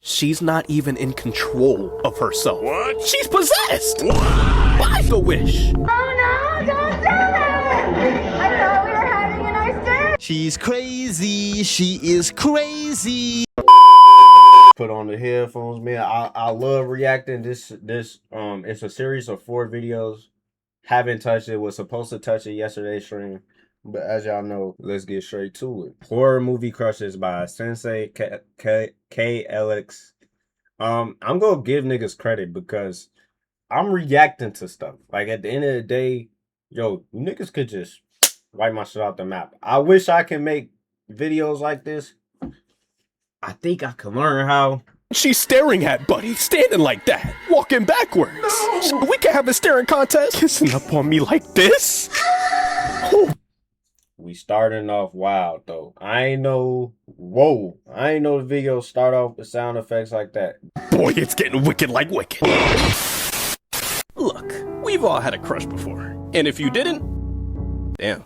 She's not even in control of herself. What? She's possessed! What? By the wish. Oh no, don't do it! I thought we were having an oyster. She's crazy. She is crazy. Put on the headphones, man. I love reacting. This it's a series of 4 videos. Haven't touched it. Was supposed to touch it yesterday's stream, but as y'all know, let's get straight to it. Horror movie crushes by Zenzfi KLX. I'm gonna give niggas credit because I'm reacting to stuff. Like at the end of the day, yo, niggas could just wipe my shit out the map. I wish I could make videos like this. I think I can learn how. She's staring at Buddy, standing like that, walking backwards. No. We can have a staring contest. Kissing up on me like this? We starting off wild though. I ain't know the video start off with sound effects like that. Boy, it's getting wicked like wicked. Look, we've all had a crush before. And if you didn't, damn.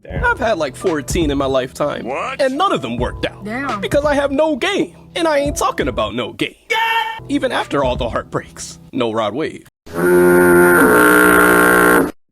I've had like 14 in my lifetime. What? And none of them worked out. Damn. Because I have no game. And I ain't talking about no game. Even after all the heartbreaks. No Rod Wave.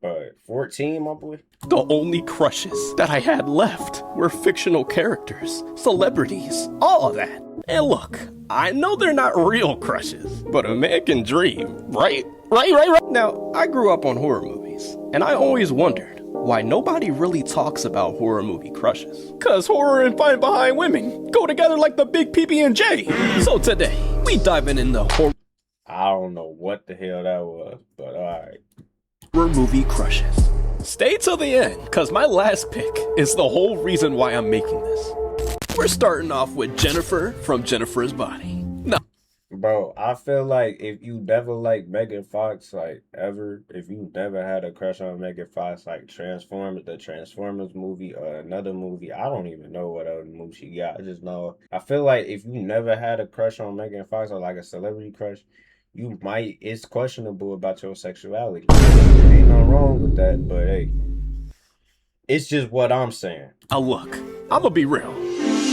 But 14, my boy? The only crushes that I had left were fictional characters, celebrities, all of that. And look, I know they're not real crushes, but a man can dream, right? Right. Now, I grew up on horror movies, and I always wondered why nobody really talks about horror movie crushes. Cause horror and Find Behind Women go together like the big PB&J. So today, we diving in the horror don't know what the hell that was, but alright. Movie crushes. Stay till the end, cause my last pick is the whole reason why I'm making this. We're starting off with Jennifer from Jennifer's Body. Now, Bro, I feel like if you never like Megan Fox, like ever, if you never had a crush on Megan Fox, like the Transformers movie or another movie, I don't even know what other movie she got. I just know, I feel like if you never had a crush on Megan Fox or like a celebrity crush, it's questionable about your sexuality. Ain't nothing wrong with that, but hey, it's just what I'm saying. look, I'ma be real.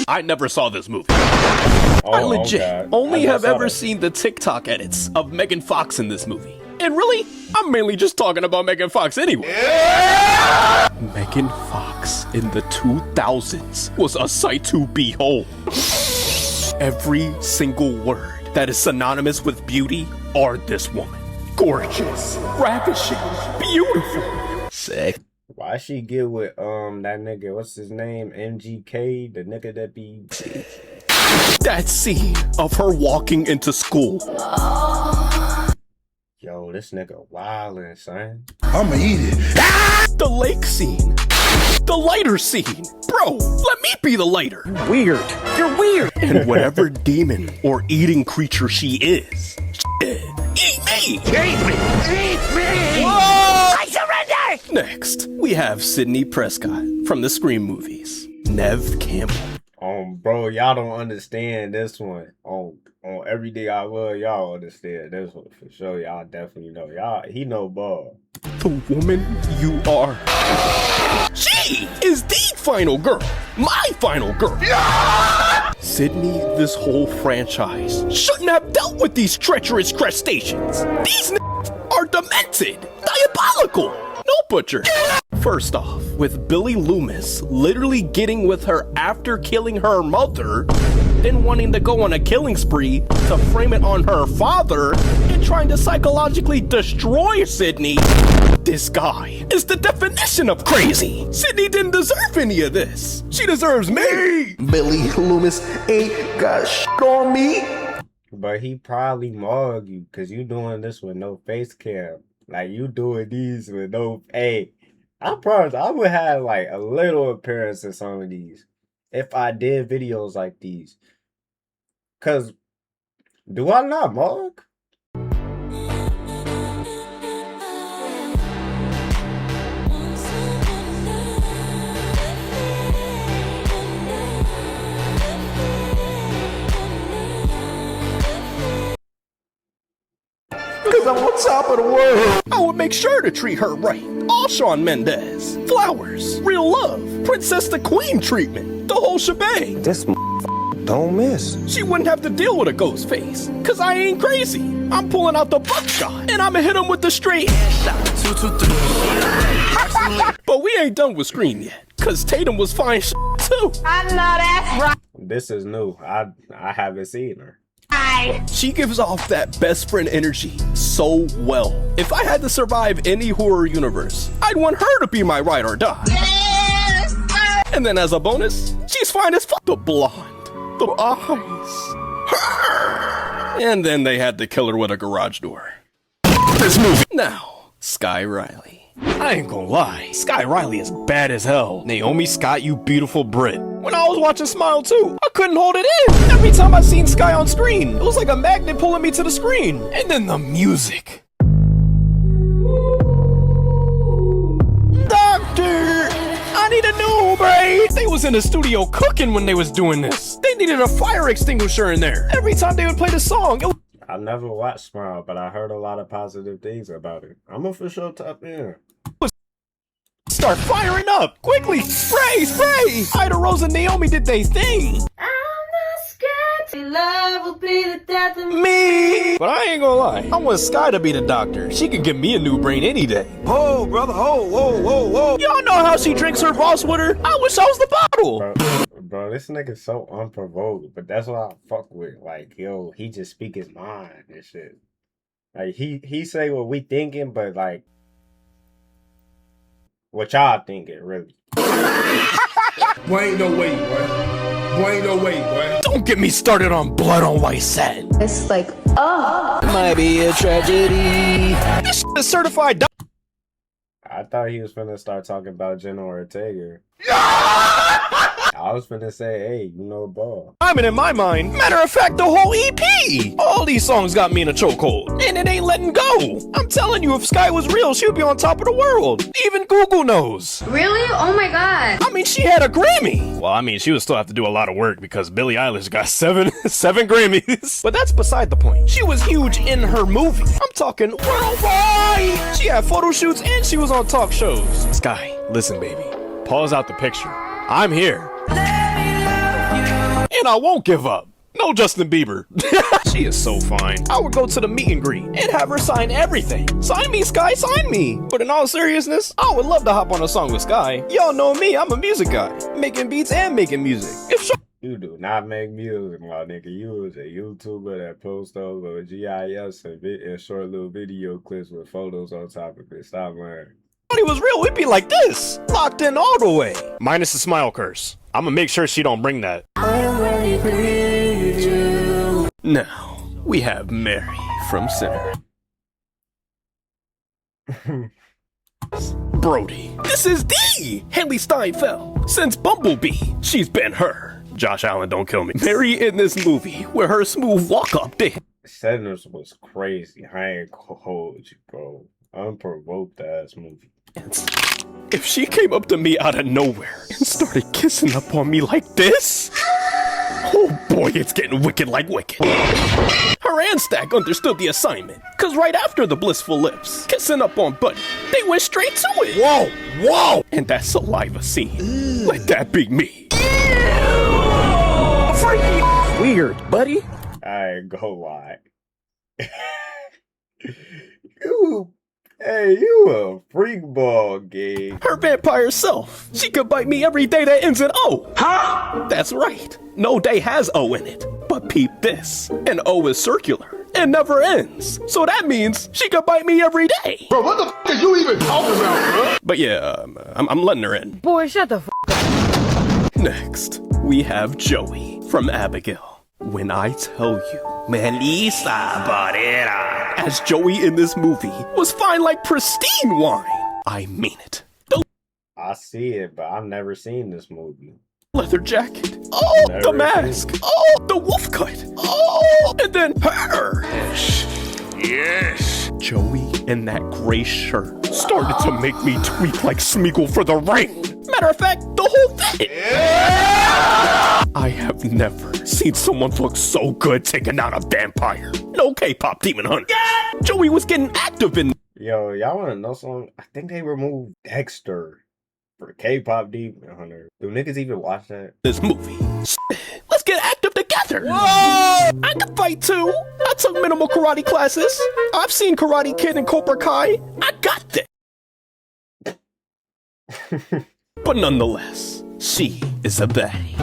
I never saw this movie. I legit only have ever seen the TikTok edits of Megan Fox in this movie. And really, I'm mainly just talking about Megan Fox anyway. Yeah! Megan Fox in the 2000s was a sight to behold. Every single word that is synonymous with beauty are this woman. Gorgeous, ravishing, beautiful, sick. Why she get with that nigga, what's his name? MGK, the nigga that be that scene of her walking into school. Yo, this nigga wildin', son. I'ma eat it. The lake scene. The lighter scene. Bro, let me be the lighter. Weird. You're weird. And whatever demon or eating creature she is, eat me! Eat me! Eat me! Whoa! I surrender! Next, we have Sidney Prescott from the Scream movies. Nev Campbell. Bro, y'all don't understand this one. On Everyday I Love, y'all understand this one for sure. Y'all definitely know. He know ball. The woman you are. She is the final girl. My final girl. Yeah! Sidney, this whole franchise shouldn't have dealt with these treacherous crustaceans. These are demented, diabolical. No butcher. First off, with Billy Loomis literally getting with her after killing her mother, then wanting to go on a killing spree to frame it on her father, and trying to psychologically destroy Sidney. This guy is the definition of crazy. Sidney didn't deserve any of this. She deserves me. Billy Loomis ain't got shit on me. But he probably mug you because you doing this with no face cam. Like you doing these with no. Hey, I promise I would have like a little appearance in some of these if I did videos like these. Cause do I not mug? Cause I'm on top of the world. I would make sure to treat her right. All Shawn Mendes. Flowers. Real love. Princess the Queen treatment. The whole shebang. This Don't miss. She wouldn't have to deal with a ghost face, cause I ain't crazy. I'm pulling out the buckshot, and I'ma hit him with the straight headshot. 2, 2, 3. But we ain't done with Scream yet, cause Tatum was fine too. I know that's right. This is new. I haven't seen her. She gives off that best friend energy so well. If I had to survive any horror universe, I'd want her to be my ride or die. Yes, sir. And then as a bonus, she's fine as fuck. The blonde, the eyes, her. And then they had to kill her with a garage door. This movie. Now, Sky Riley. I ain't gonna lie, Sky Riley is bad as hell. Naomi Scott, you beautiful Brit. When I was watching Smile 2, I couldn't hold it in. Every time I seen Sky on screen, it was like a magnet pulling me to the screen. And then the music. Doctor, I need a new brain. They was in the studio cooking when they was doing this. They needed a fire extinguisher in there. Every time they would play the song, it was I never watched Smile, but I heard a lot of positive things about it. I'm gonna for sure tap in. start firing up. Quickly, spray, spray. Ida Rose and Naomi did they thing. I'm not scared. Love will be the death of Me. But I ain't gonna lie, I want Sky to be the doctor. She could give me a new brain any day. Whoa, brother, whoa, whoa, whoa, whoa. Y'all know how she drinks her Voss with her? I wish I was the bottle. Bro, this nigga's so unprovoked, but that's what I fuck with. Like, yo, he just speak his mind and shit. Like, he say what we thinking, but like, what y'all thinking, really. Boy, ain't no way, boy. Boy, ain't no way, boy. Don't get me started on blood on white satin. It's like, oh. Might be a tragedy. This is certified. I thought he was finna start talking about Jenna Ortega. I was finna say, hey, you know, ball. I mean, in my mind, matter of fact, the whole EP. All these songs got me in a chokehold, and it ain't letting go. I'm telling you, if Sky was real, she'd be on top of the world. Even Google knows. Really? Oh my god. I mean, she had a Grammy. Well, I mean, she would still have to do a lot of work because Billie Eilish got seven Grammys. But that's beside the point. She was huge in her movie. I'm talking worldwide. She had photo shoots and she was on talk shows. Sky, listen, baby. Pause out the picture. I'm here. And I won't give up. No Justin Bieber. She is so fine. I would go to the meet and greet and have her sign everything. Sign me, Sky, sign me. But in all seriousness, I would love to hop on a song with Sky. Y'all know me, I'm a music guy. Making beats and making music. You do not make music, my nigga. You was a YouTuber that posts over GIS and short little video clips with photos on top of it. Stop lying. If he was real, we'd be like this. Locked in all the way. Minus the smile curse. I'm gonna make sure she don't bring that. Now, we have Mary from Sinner. Brody. This is the Haley Steinfeld. Since Bumblebee, she's been her. Josh Allen, don't kill me. Mary in this movie, where her smooth walk-up did. Sinners was crazy. I ain't gonna hold you, bro. Unprovoked ass movie. If she came up to me out of nowhere and started kissing up on me like this, oh boy, it's getting wicked like wicked. Her and Stack understood the assignment, cause right after the blissful lips, kissing up on Buddy, they went straight to it. Whoa, whoa! And that saliva scene, let that be me. Weird, buddy. I ain't gonna lie. You a freak ball, gang. Her vampire self. She could bite me every day that ends in O. Huh? That's right. No day has O in it. But peep this. An O is circular and never ends. So that means she could bite me every day. Bro, what the f are you even talking about, bro? But yeah, I'm letting her in. Boy, shut the f up. Next, we have Joey from Abigail. When I tell you, Melissa Barrera, as Joey in this movie, was fine like pristine wine. I mean it. The I see it, but I've never seen this movie. leather jacket. Oh, Never the mask. Oh, the wolf cut. Oh, and then her. Yes. Joey in that gray shirt started to make me tweak like Smeagol for the ring. Matter of fact, the whole thing. Yeah! I have never seen someone look so good taking down a vampire. No K-pop demon hunter. Yeah! Joey was getting active in. Yo, y'all wanna know something? I think they removed Dexter for K-pop demon hunter. Do niggas even watch that? This movie. Let's get active together. Whoa! I can fight too. I took minimal karate classes. I've seen Karate Kid and Cobra Kai. I got this. But nonetheless, she is a baddie.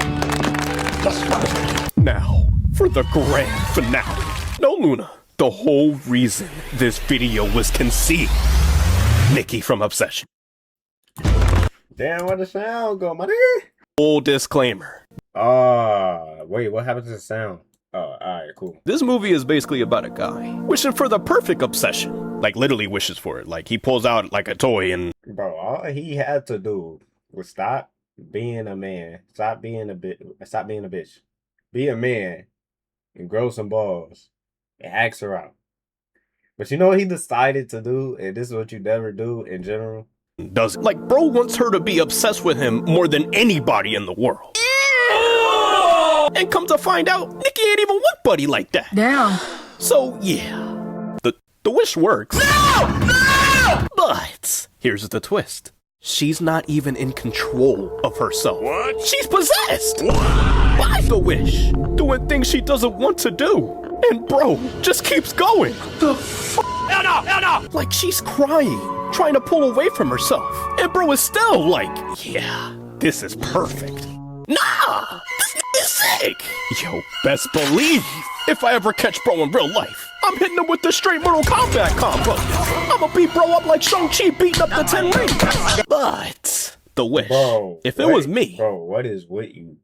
Now, for the grand finale. No, Luna, the whole reason this video was conceived. Nikki from Obsession. Damn, where the sound go, my nigga? Full disclaimer. Wait, what happened to the sound? Oh, alright, cool. This movie is basically about a guy wishing for the perfect obsession. Like, literally wishes for it. Like, he pulls out, like, a toy and... Bro, all he had to do was stop being a man. Stop being a bitch. Be a man and grow some balls and ask her out. But you know what he decided to do? And this is what you never do in general? Does it. Like, bro wants her to be obsessed with him more than anybody in the world. And come to find out, Nikki ain't even one buddy like that. Damn. So, yeah. The wish works. No! But here's the twist. She's not even in control of herself. What? She's possessed! What? By the wish. Doing things she doesn't want to do. And bro just keeps going. The f***? Hell no! Hell no! Like she's crying, trying to pull away from herself. And bro is still like, yeah, this is perfect. Nah! This is sick! Yo, best believe, if I ever catch bro in real life, I'm hitting him with the straight Mortal Kombat combo. I'ma beat bro up like Shang-Chi beating up the 10 rings. But the wish, Bro, if it was me, bro, what is with you?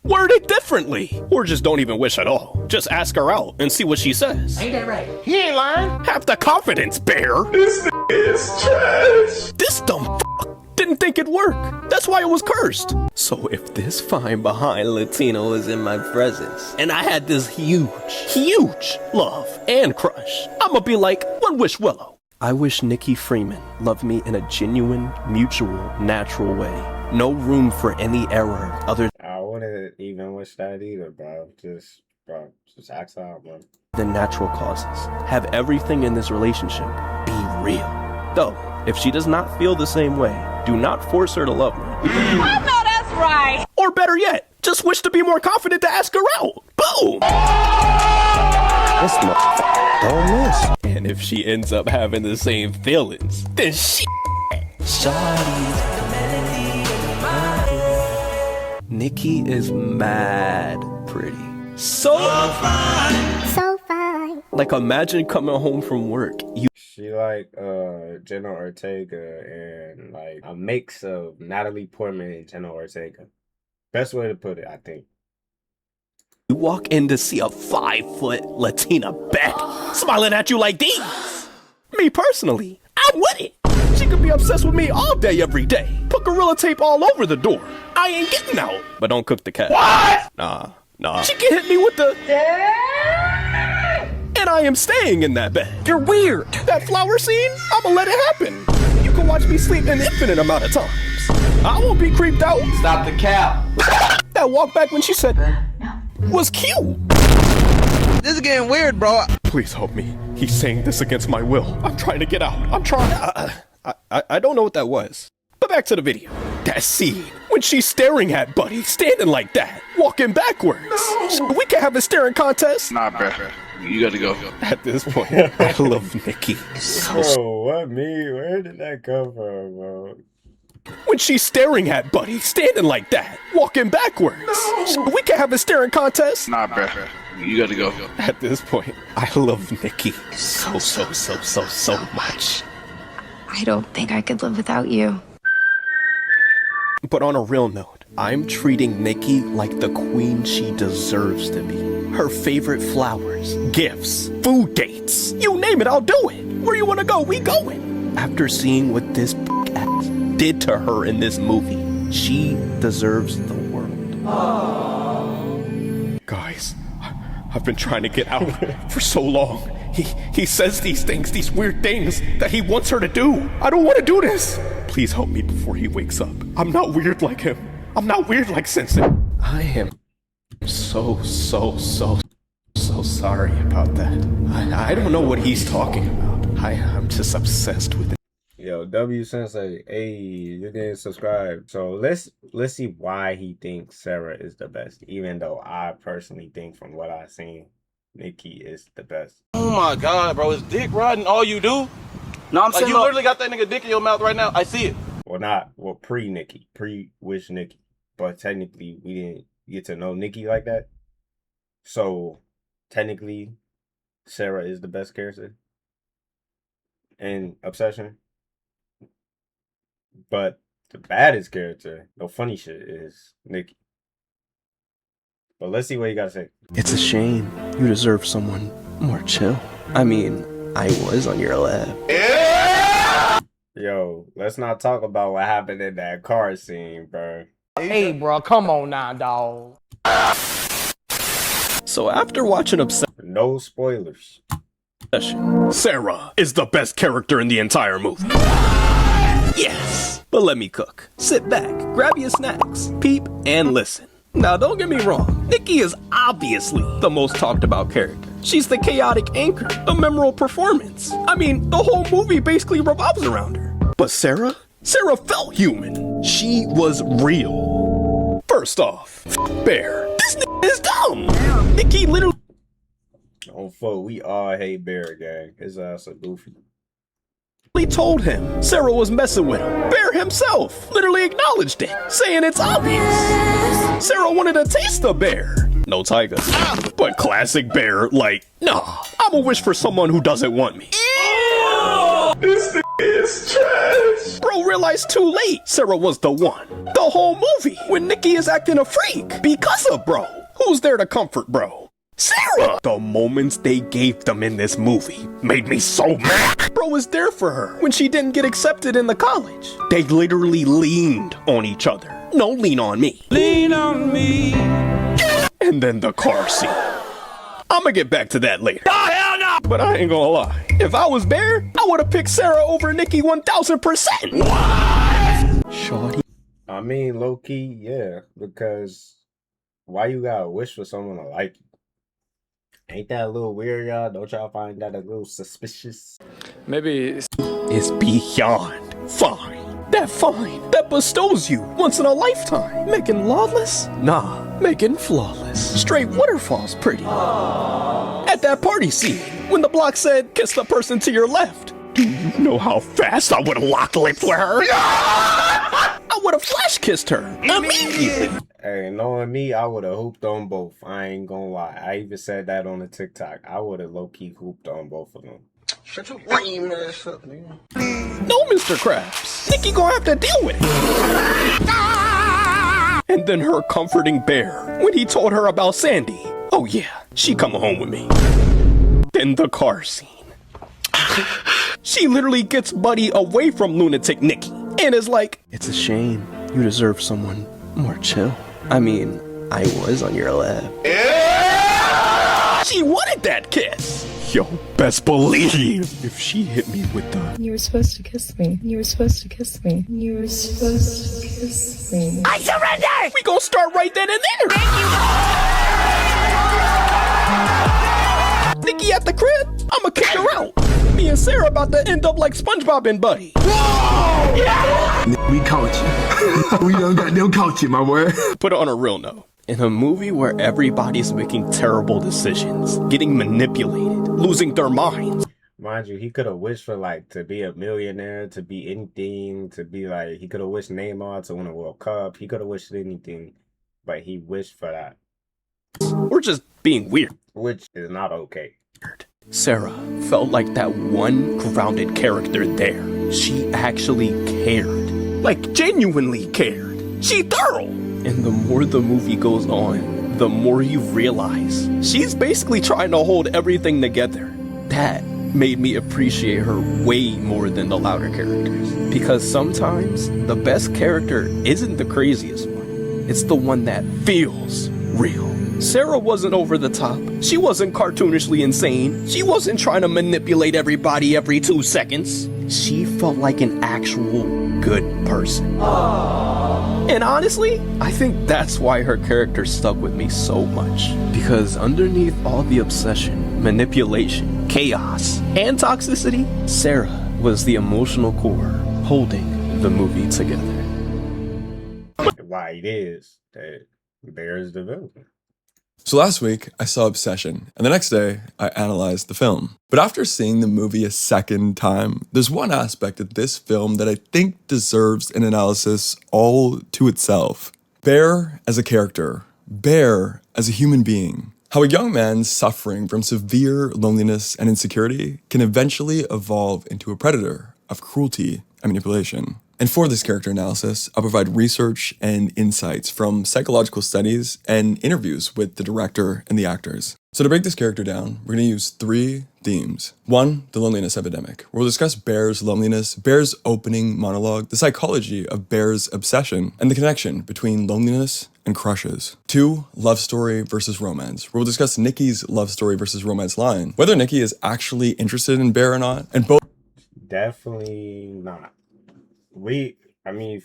word it differently. Or just don't even wish at all. Just ask her out and see what she says. Ain't that right? He ain't lying. Have the confidence, bear. This is trash. This dumb fuck didn't think it'd work. That's why it was cursed. So if this fine behind Latino was in my presence, and I had this huge love and crush, I'ma be like, one wish Willow. I wish Nikki Freeman loved me in a genuine, mutual, natural way. No room for any error other I wouldn't even wish that either, bro. Just ask out, bro. than natural causes. Have everything in this relationship be real. Though, if she does not feel the same way, do not force her to love me. I know that's right. Or better yet, just wish to be more confident to ask her out. Boom! This motherfucker don't miss. And if she ends up having the same feelings, then shit. Nikki is mad pretty. So fine. So fine. Like, imagine coming home from work. She like Jenna Ortega and like a mix of Natalie Portman and Jenna Ortega. Best way to put it, I think. You walk in to see a 5-foot Latina bed smiling at you like these. Me personally, I'm with it. She could be obsessed with me all day, every day. Put Gorilla Tape all over the door. I ain't getting out. But don't cook the cat. What? Nah. She can hit me with the... And I am staying in that bed. You're weird. That flower scene, I'ma let it happen. You can watch me sleep an infinite amount of times. I won't be creeped out. Stop the cap. That walk back when she said... was cute. This is getting weird, bro. Please help me. He's saying this against my will. I'm trying to get out. I'm trying. I don't know what that was. But back to the video. That scene when she's staring at Buddy, standing like that, walking backwards. We can have a staring contest. Nah, bro. You gotta go. At this point, I love Nikki. Bro, what me? Where did that come from, bro? When she's staring at Buddy, standing like that, walking backwards. We can have a staring contest. Nah, bro. You gotta go. At this point, I love Nikki so much. I don't think I could live without you. But on a real note, I'm treating Nikki like the queen she deserves to be. Her favorite flowers, gifts, food dates, you name it, I'll do it. Where you wanna go, we going. After seeing what this ass did to her in this movie, she deserves the world. Guys, I've been trying to get out for so long. He says these things, these weird things that he wants her to do. I don't want to do this. Please help me before he wakes up. I'm not weird like him. I'm not weird like Zenzfi. I am so sorry about that. I don't know what he's talking about. I'm just obsessed with it. Yo, Yo, W Sensei, hey, you didn't subscribe. So let's see why he thinks Sarah is the best, even though I personally think from what I've seen, Nikki is the best. Oh my God, bro, is dick riding all you do? No, I'm like saying you literally got that nigga dick in your mouth right now. I see it. Well, pre-Nikki, pre-wish Nikki, but technically we didn't get to know Nikki like that. So technically, Sarah is the best character in Obsession. But the baddest character, no funny shit, is Nikki. But let's see what you gotta say. It's a shame. You deserve someone more chill. I mean, I was on your lap. Yo, let's not talk about what happened in that car scene, bro. Hey, bro, come on now, dog. So after watching Obsession, No spoilers. Sarah is the best character in the entire movie. Yes! But let me cook. Sit back, grab your snacks, peep, and listen. Now don't get me wrong, Nikki is obviously the most talked about character. She's the chaotic anchor, the memorable performance. I mean, the whole movie basically revolves around her. But Sarah? Sarah felt human. She was real. First off, Bear. This is dumb. Nikki literally Oh, fuck, we all hate Bear, gang. His ass a goofy. told him Sarah was messing with him. Bear himself literally acknowledged it, saying it's obvious. Sarah wanted to taste the bear. No tiger. But classic Bear, like, nah, I'ma wish for someone who doesn't want me. This is trash. Bro realized too late Sarah was the one. The whole movie, when Nikki is acting a freak because of bro. Who's there to comfort bro? Sarah! The moments they gave them in this movie made me so mad. Bro was there for her when she didn't get accepted in the college. They literally leaned on each other. No, lean on me. Lean on me. And then the car scene. I'ma get back to that later. Oh, hell no! But I ain't gonna lie. If I was Bear, I would've picked Sarah over Nikki 1000%. What? Shorty. I mean, low-key, yeah. Because why you gotta wish for someone to like you? Ain't that a little weird, y'all? Don't y'all find that a little suspicious? Maybe it's beyond fine. That fine that bestows you once in a lifetime. Making lawless? Nah, making flawless. Straight waterfalls pretty. At that party scene, when the block said, kiss the person to your left. Do you know how fast I would've locked lips with her? I would've flash kissed her immediately. Hey, knowing me, I would've hooped on both. I ain't gonna lie. I even said that on the TikTok. I would've low-key hooped on both of them. Shut your lame ass up, nigga. No, Mr. Krabs. Nikki gonna have to deal with it. And then her comforting Bear when he told her about Sandy. Oh yeah, she coming home with me. Then the car scene. She literally gets Buddy away from lunatic Nikki and is like, it's a shame. You deserve someone more chill. I mean, I was on your lap. Yeah! She wanted that kiss. Yo, best believe if she hit me with the You were supposed to kiss me. You were supposed to kiss me. You were supposed to kiss me. I surrender! We gonna start right then and there. Nikki at the crib, I'ma kick her out. Me and Sarah about to end up like SpongeBob and Buddy. Whoa! Yeah! We caught you. We done got them caught you, my boy. Put it on a real note. In a movie where everybody's making terrible decisions, getting manipulated, losing their minds. Mind you, he could have wished for, like, to be a millionaire, to be anything, to be, like, he could have wished Neymar to win a World Cup. He could have wished anything, but he wished for that. We're just being weird. Which is not okay. Sarah felt like that one grounded character there. She actually cared. Like, genuinely cared. She thorough. And the more the movie goes on, the more you realize she's basically trying to hold everything together. That made me appreciate her way more than the louder characters. Because sometimes the best character isn't the craziest one. It's the one that feels real. Sarah wasn't over the top. She wasn't cartoonishly insane. She wasn't trying to manipulate everybody every 2 seconds. She felt like an actual good person. And honestly, I think that's why her character stuck with me so much. Because underneath all the obsession, manipulation, chaos, and toxicity, Sarah was the emotional core holding the movie together. Why it is that Bear is developing. So last week, I saw Obsession, and the next day, I analyzed the film. But after seeing the movie a second time, there's one aspect of this film that I think deserves an analysis all to itself. Bear as a character. Bear as a human being. How a young man suffering from severe loneliness and insecurity can eventually evolve into a predator of cruelty and manipulation. And for this character analysis, I'll provide research and insights from psychological studies and interviews with the director and the actors. So to break this character down, we're going to use 3 themes. 1, the loneliness epidemic, where we'll discuss Bear's loneliness, Bear's opening monologue, the psychology of Bear's obsession, and the connection between loneliness and crushes. 2, love story versus romance, where we'll discuss Nikki's love story versus romance line, whether Nikki is actually interested in Bear or not, and both. Definitely not. I mean,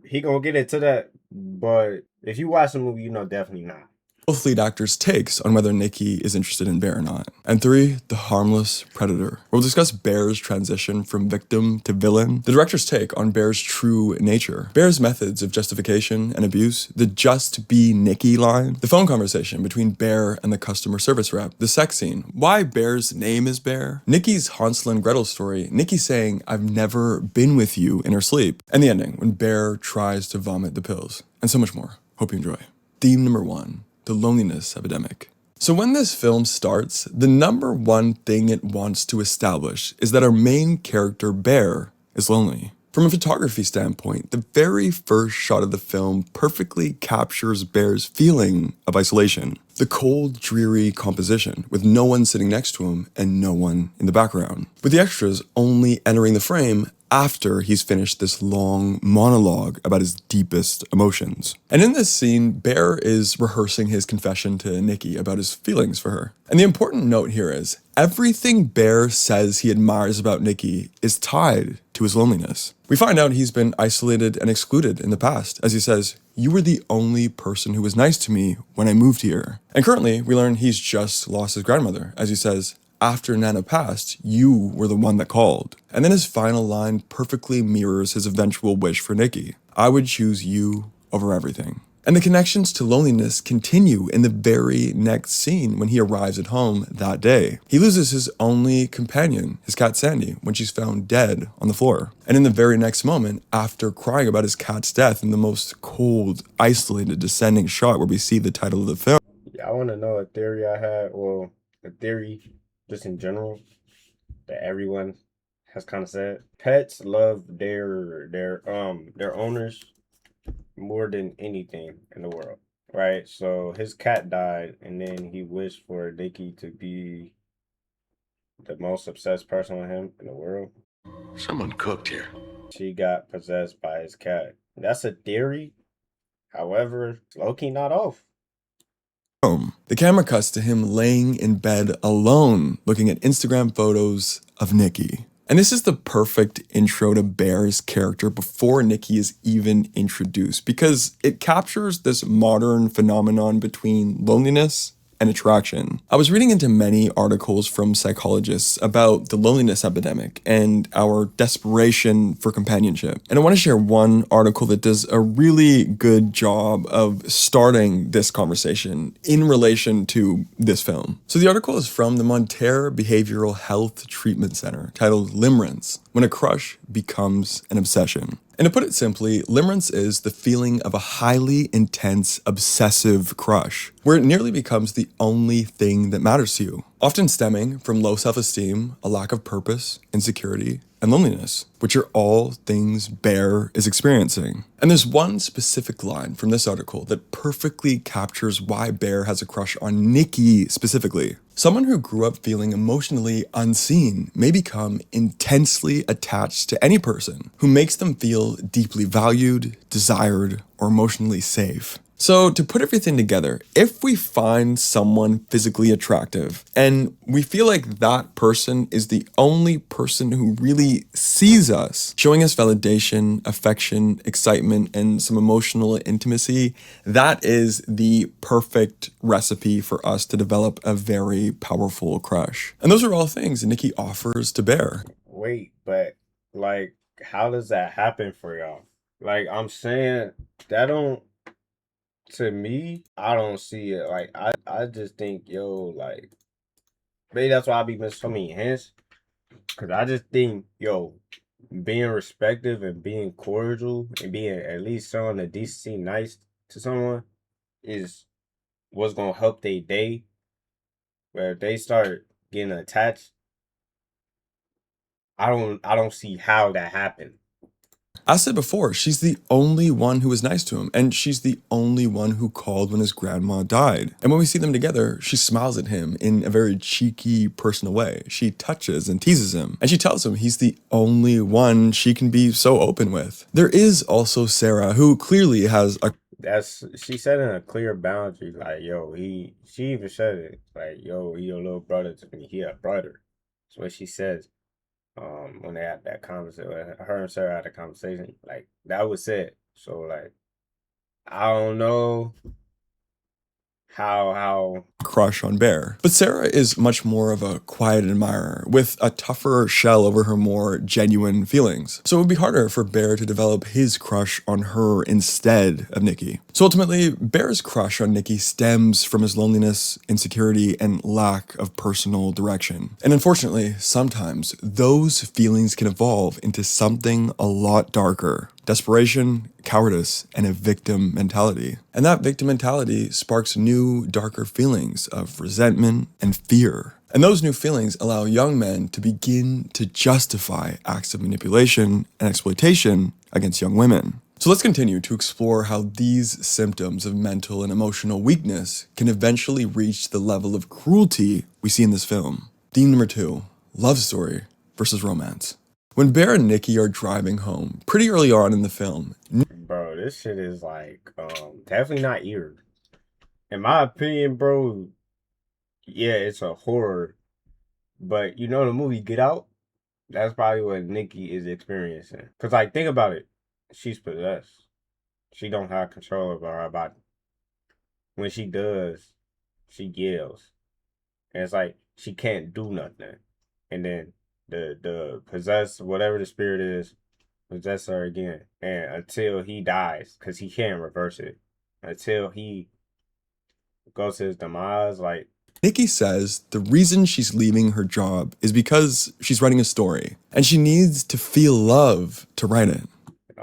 he gonna get into that, but if you watch the movie, you know definitely not. Both lead actors' takes on whether Nikki is interested in Bear or not. And 3, the harmless predator. We'll discuss Bear's transition from victim to villain, the director's take on Bear's true nature, Bear's methods of justification and abuse, the just be Nikki line, the phone conversation between Bear and the customer service rep, the sex scene, why Bear's name is Bear, Nikki's Hansel and Gretel story, Nikki saying, "I've never been with you" in her sleep, and the ending when Bear tries to vomit the pills, and so much more. Hope you enjoy. Theme number 1. The loneliness epidemic. So when this film starts, the number one thing it wants to establish is that our main character, Bear, is lonely. From a photography standpoint, the very first shot of the film perfectly captures Bear's feeling of isolation. The cold, dreary composition, with no one sitting next to him and no one in the background. With the extras only entering the frame after he's finished this long monologue about his deepest emotions. And in this scene, Bear is rehearsing his confession to Nikki about his feelings for her. And the important note here is, everything Bear says he admires about Nikki is tied to his loneliness. We find out he's been isolated and excluded in the past, as he says, "You were the only person who was nice to me when I moved here." And currently, we learn he's just lost his grandmother, as he says, "After Nana passed, you were the one that called." And then his final line perfectly mirrors his eventual wish for Nikki. "I would choose you over everything." And the connections to loneliness continue in the very next scene when he arrives at home that day. He loses his only companion, his cat Sandy, when she's found dead on the floor. And in the very next moment, after crying about his cat's death in the most cold, isolated, descending shot where we see the title of the film. Yeah, I want to know a theory I had, well, a theory just in general that everyone has kind of said. Pets love their owners more than anything in the world, right? So his cat died, and then he wished for Nikki to be the most obsessed person with him in the world. Someone cooked here. She got possessed by his cat. That's a theory. However, low-key not off. The camera cuts to him laying in bed alone, looking at Instagram photos of Nikki. And this is the perfect intro to Bear's character before Nikki is even introduced, because it captures this modern phenomenon between loneliness and attraction. I was reading into many articles from psychologists about the loneliness epidemic and our desperation for companionship. And I want to share one article that does a really good job of starting this conversation in relation to this film. So the article is from the Monterey Behavioral Health Treatment Center, titled Limerence: When a Crush Becomes an Obsession. And to put it simply, limerence is the feeling of a highly intense, obsessive crush, where it nearly becomes the only thing that matters to you, often stemming from low self-esteem, a lack of purpose, insecurity, and loneliness, which are all things Bear is experiencing. And there's one specific line from this article that perfectly captures why Bear has a crush on Nikki specifically. Someone who grew up feeling emotionally unseen may become intensely attached to any person who makes them feel deeply valued, desired, or emotionally safe. So to put everything together, if we find someone physically attractive and we feel like that person is the only person who really sees us, showing us validation, affection, excitement, and some emotional intimacy, that is the perfect recipe for us to develop a very powerful crush. And those are all things Nikki offers to Bear. Wait, but like, how does that happen for y'all? Like I'm saying, that don't to me, I don't see it. Like I just think, yo, like maybe that's why I be missing so many hints. Cause I just think, yo, being respectful and being cordial and being at least showing the decency nice to someone is what's gonna help their day. Where if they start getting attached, I don't see how that happened. I said before, she's the only one who was nice to him, and she's the only one who called when his grandma died. And when we see them together, she smiles at him in a very cheeky, personal way. She touches and teases him, and she tells him he's the only one she can be so open with. There is also Sarah, who clearly has a She setting a clear boundary. Like, yo, she even said it. Like, yo, he your little brother to me. He a brother. That's what she says. When they had that conversation, her and Sarah had a conversation, like that was it. So like, I don't know how crush on Bear. But Sarah is much more of a quiet admirer, with a tougher shell over her more genuine feelings. So it would be harder for Bear to develop his crush on her instead of Nikki. So ultimately, Bear's crush on Nikki stems from his loneliness, insecurity, and lack of personal direction. And unfortunately, sometimes those feelings can evolve into something a lot darker. Desperation, cowardice, and a victim mentality. And that victim mentality sparks new, darker feelings of resentment and fear. And those new feelings allow young men to begin to justify acts of manipulation and exploitation against young women. So let's continue to explore how these symptoms of mental and emotional weakness can eventually reach the level of cruelty we see in this film. Theme number 2, love story versus romance. When Bear and Nikki are driving home, pretty early on in the film, bro, this shit is like definitely not eerie. In my opinion, bro, yeah, it's a horror. But you know the movie Get Out? That's probably what Nikki is experiencing. Cause like think about it. She's possessed. She don't have control over her body. When she does, she yells. And it's like she can't do nothing. And then the possessed, whatever the spirit is, possess her again. And until he dies, because he can't reverse it. Until he goes to his demise, like Nikki says the reason she's leaving her job is because she's writing a story, and she needs to feel love to write it.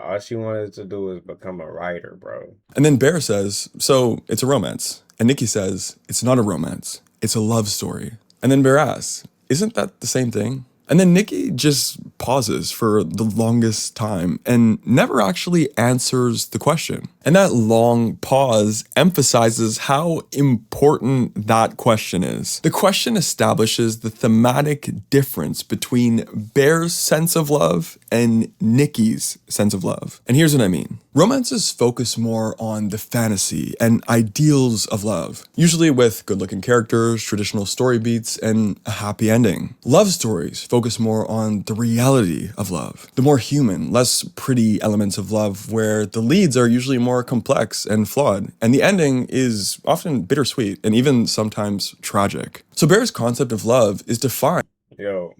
all she wanted to do is become a writer, bro. And then Bear says, so it's a romance. And Nikki says, it's not a romance, it's a love story. And then Bear asks, isn't that the same thing? And then Nikki just pauses for the longest time and never actually answers the question. And that long pause emphasizes how important that question is. The question establishes the thematic difference between Bear's sense of love and Nikki's sense of love. And here's what I mean. Romances focus more on the fantasy and ideals of love, usually with good-looking characters, traditional story beats, and a happy ending. Love stories focus more on the reality of love, the more human, less pretty elements of love where the leads are usually more complex and flawed, and the ending is often bittersweet and even sometimes tragic. So Bear's concept of love is defined. Yo,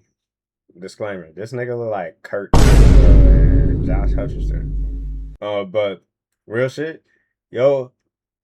disclaimer, this nigga look like Kurt and Josh Hutcherson. But real shit, yo,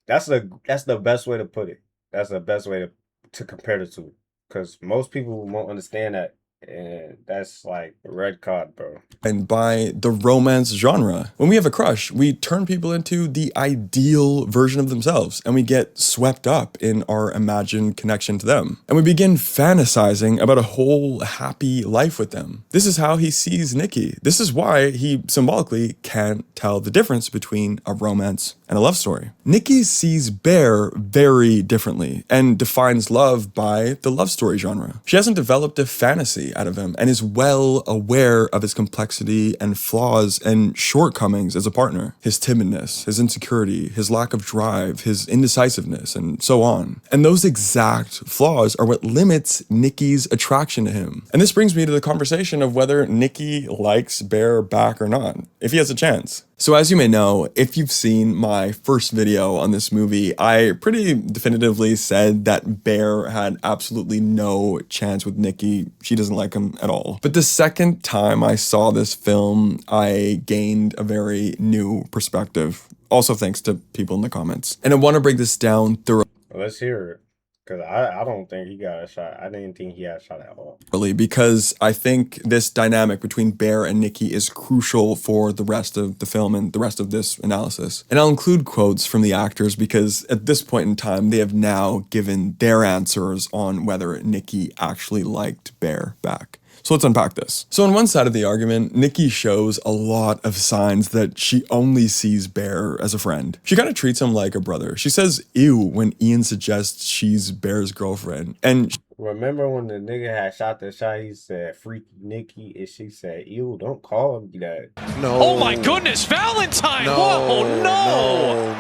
that's the best way to put it. That's the best way to compare the two. Cause most people won't understand that. And that's like a red card, bro. And by the romance genre. When we have a crush, we turn people into the ideal version of themselves, and we get swept up in our imagined connection to them. And we begin fantasizing about a whole happy life with them. This is how he sees Nikki. This is why he symbolically can't tell the difference between a romance and a love story. Nikki sees Bear very differently and defines love by the love story genre. She hasn't developed a fantasy out of him and is well aware of his complexity and flaws and shortcomings as a partner. His timidness, his insecurity, his lack of drive, his indecisiveness, and so on. And those exact flaws are what limits Nikki's attraction to him. And this brings me to the conversation of whether Nikki likes Bear back or not, if he has a chance. So as you may know, if you've seen my first video on this movie, I pretty definitively said that Bear had absolutely no chance with Nikki. She doesn't like him at all. But the second time I saw this film, I gained a very new perspective. Also thanks to people in the comments. And I want to break this down thoroughly. Let's hear it. Because I don't think he got a shot. I didn't think he had a shot at all. Because I think this dynamic between Bear and Nikki is crucial for the rest of the film and the rest of this analysis. And I'll include quotes from the actors because at this point in time, they have now given their answers on whether Nikki actually liked Bear back. So let's unpack this. So on one side of the argument, Nikki shows a lot of signs that she only sees Bear as a friend. She kind of treats him like a brother. She says ew when Ian suggests she's Bear's girlfriend. And remember when the nigga had shot the shot, he said freaky Nikki, and she said ew, don't call him that. No. Oh my goodness, Valentine! No, whoa,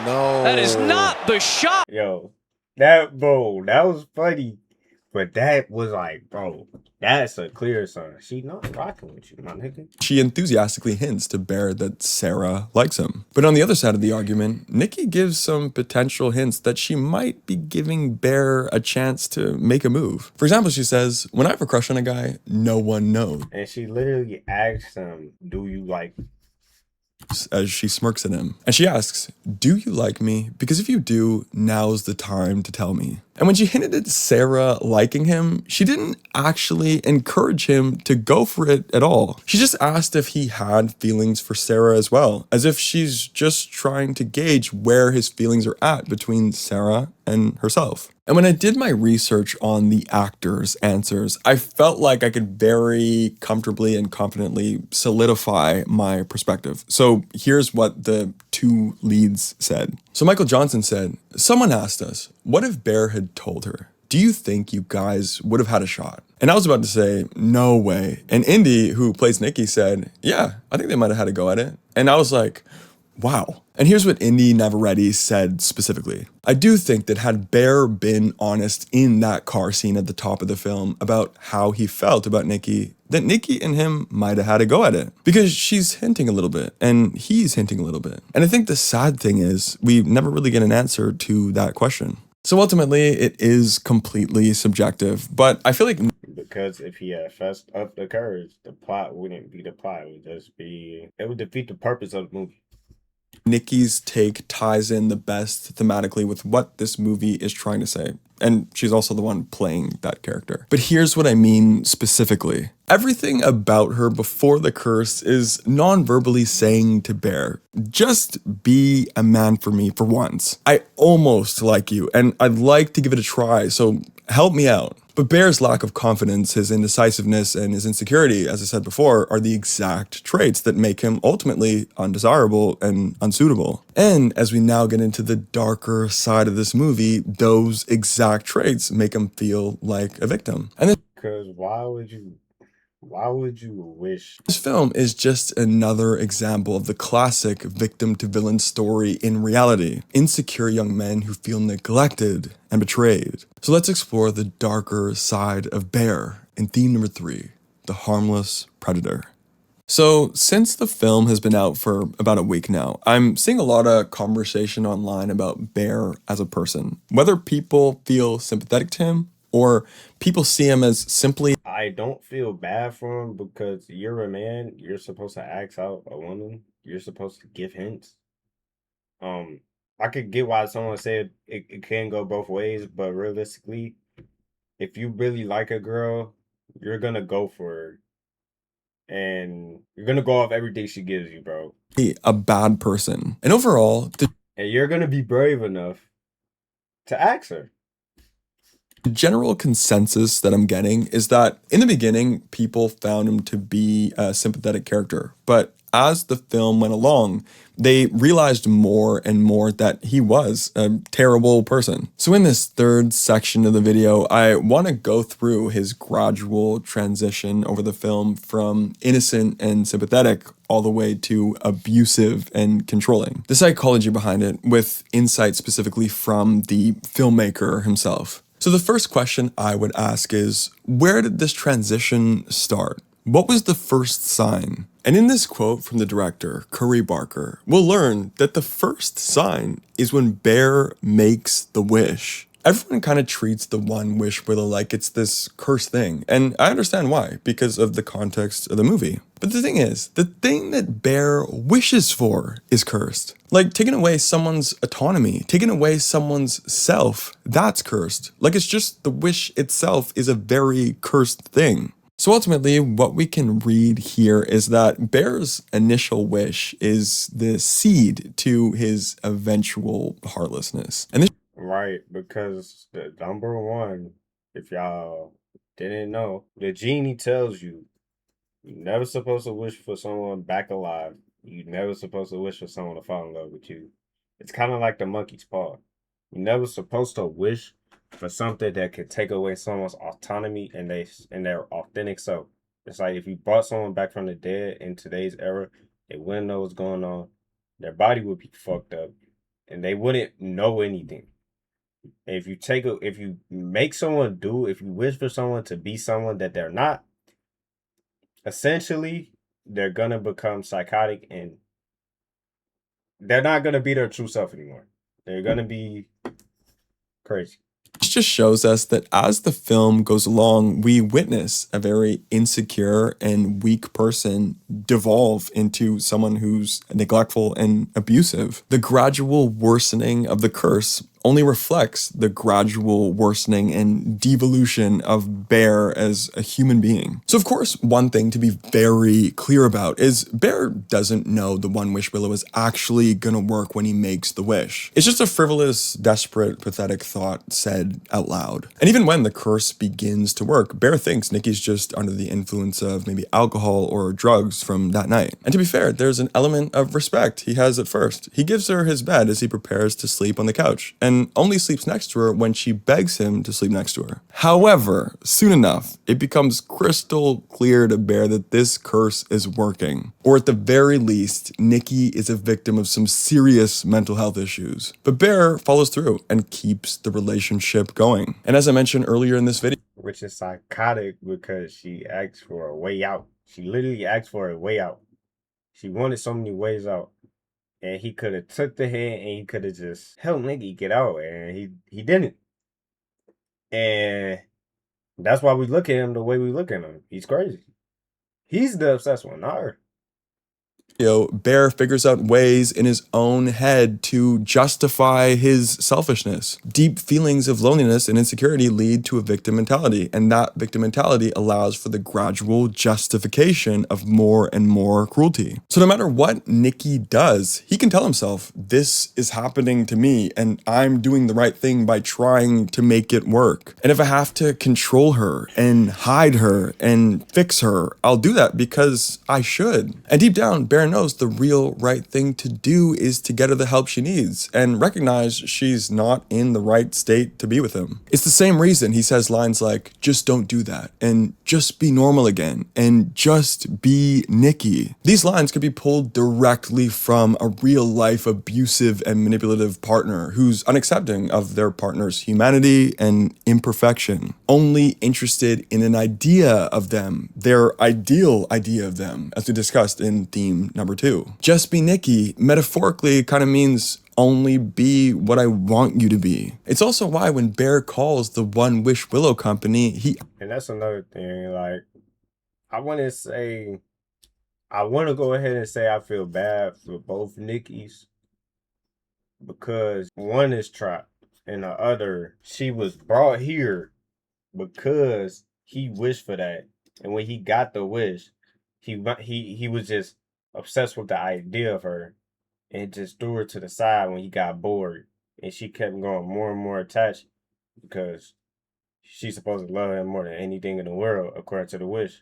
no! That is not the shot! Yo, that was funny. But that was like, bro, that's a clear sign. She not rocking with you, my nigga. She enthusiastically hints to Bear that Sarah likes him. But on the other side of the argument, Nikki gives some potential hints that she might be giving Bear a chance to make a move. For example, she says, when I have a crush on a guy, no one knows. And she literally asks him, do you like me? As she smirks at him. And she asks, do you like me? Because if you do, now's the time to tell me. And when she hinted at Sarah liking him, she didn't actually encourage him to go for it at all. She just asked if he had feelings for Sarah as well, as if she's just trying to gauge where his feelings are at between Sarah and herself. And when I did my research on the actors' answers, I felt like I could very comfortably and confidently solidify my perspective. So here's what the two leads said. So Michael Johnson said, someone asked us, what if Bear had told her? Do you think you guys would have had a shot? And I was about to say, no way. And Indy, who plays Nikki, said, yeah, I think they might have had a go at it. And I was like, wow. And here's what Indy Navarrete said specifically. I do think that had Bear been honest in that car scene at the top of the film about how he felt about Nikki, that Nikki and him might have had a go at it. Because she's hinting a little bit, and he's hinting a little bit. And I think the sad thing is, we never really get an answer to that question. So ultimately, it is completely subjective, but I feel like... Because if he had fessed up the courage, the plot wouldn't be the plot. It would just be... It would defeat the purpose of the movie. Nikki's take ties in the best thematically with what this movie is trying to say. And she's also the one playing that character. But here's what I mean specifically. Everything about her before the curse is non-verbally saying to Bear, just be a man for me for once. I almost like you, and I'd like to give it a try, so help me out. But Bear's lack of confidence, his indecisiveness, and his insecurity, as I said before, are the exact traits that make him ultimately undesirable and unsuitable. And as we now get into the darker side of this movie, those exact traits make him feel like a victim. And because why would you wish? This film is just another example of the classic victim to villain story in reality. Insecure young men who feel neglected and betrayed. So let's explore the darker side of Bear in theme number 3, the harmless predator. So since the film has been out for about a week now, I'm seeing a lot of conversation online about Bear as a person. Whether people feel sympathetic to him or people see him as simply... I don't feel bad for him because you're a man. You're supposed to ask out a woman. You're supposed to give hints. I could get why someone said it can go both ways, but realistically, if you really like a girl, you're gonna go for her. And you're gonna go off everything she gives you, bro. A bad person. And overall... And you're gonna be brave enough to ask her. The general consensus that I'm getting is that in the beginning, people found him to be a sympathetic character. But as the film went along, they realized more and more that he was a terrible person. So in this third section of the video, I want to go through his gradual transition over the film from innocent and sympathetic all the way to abusive and controlling. The psychology behind it with insight specifically from the filmmaker himself. So the first question I would ask is, where did this transition start? What was the first sign? And in this quote from the director, Curry Barker, we'll learn that the first sign is when Bear makes the wish. Everyone kind of treats the one wish willow like it's this cursed thing, and I understand why, because of the context of the movie. But the thing is, the thing that Bear wishes for is cursed. Like taking away someone's autonomy, taking away someone's self, that's cursed. Like it's just the wish itself is a very cursed thing. So ultimately, what we can read here is that Bear's initial wish is the seed to his eventual heartlessness. And this Right, because the number one, if y'all didn't know, the genie tells you you're never supposed to wish for someone back alive. You're never supposed to wish for someone to fall in love with you. It's kind of like the monkey's paw. You're never supposed to wish for something that could take away someone's autonomy and their authentic self. It's like if you brought someone back from the dead in today's era, they wouldn't know what's going on. Their body would be fucked up, and they wouldn't know anything. If you make someone if you wish for someone to be someone that they're not, essentially they're gonna become psychotic and they're not gonna be their true self anymore. They're gonna be crazy. This just shows us that as the film goes along, we witness a very insecure and weak person devolve into someone who's neglectful and abusive. The gradual worsening of the curse only reflects the gradual worsening and devolution of Bear as a human being. So of course, one thing to be very clear about is Bear doesn't know the One Wish Willow is actually gonna work when he makes the wish. It's just a frivolous, desperate, pathetic thought said out loud. And even when the curse begins to work, Bear thinks Nikki's just under the influence of maybe alcohol or drugs from that night. And to be fair, there's an element of respect he has at first. He gives her his bed as he prepares to sleep on the couch, and only sleeps next to her when she begs him to sleep next to her. However, soon enough, it becomes crystal clear to Bear that this curse is working. Or at the very least, Nikki is a victim of some serious mental health issues. But Bear follows through and keeps the relationship going. And as I mentioned earlier in this video, Which is psychotic because she asked for a way out. She literally asked for a way out. She wanted so many ways out. And he could have took the hint and he could have just helped Nikki get out. And he didn't. And that's why we look at him the way we look at him. He's crazy. He's the obsessed one, not her. Bear figures out ways in his own head to justify his selfishness. Deep feelings of loneliness and insecurity lead to a victim mentality, and that victim mentality allows for the gradual justification of more and more cruelty. So no matter what Nikki does, he can tell himself, this is happening to me, and I'm doing the right thing by trying to make it work. And if I have to control her and hide her and fix her, I'll do that because I should. And deep down, Bear knows the real right thing to do is to get her the help she needs and recognize she's not in the right state to be with him. It's the same reason he says lines like, just don't do that, and just be normal again, and just be Nikki. These lines could be pulled directly from a real life abusive and manipulative partner who's unaccepting of their partner's humanity and imperfection, only interested in an idea of them, their ideal idea of them, as we discussed in theme number 2. Just be Nikki metaphorically kind of means only be what I want you to be. It's also why when Bear calls the One Wish Willow Company, And that's another thing, like, I want to go ahead and say I feel bad for both Nikki's because one is trapped and the other, she was brought here because he wished for that. And when he got the wish, he was just obsessed with the idea of her and just threw her to the side when he got bored. And she kept going more and more attached because she's supposed to love him more than anything in the world, according to the wish.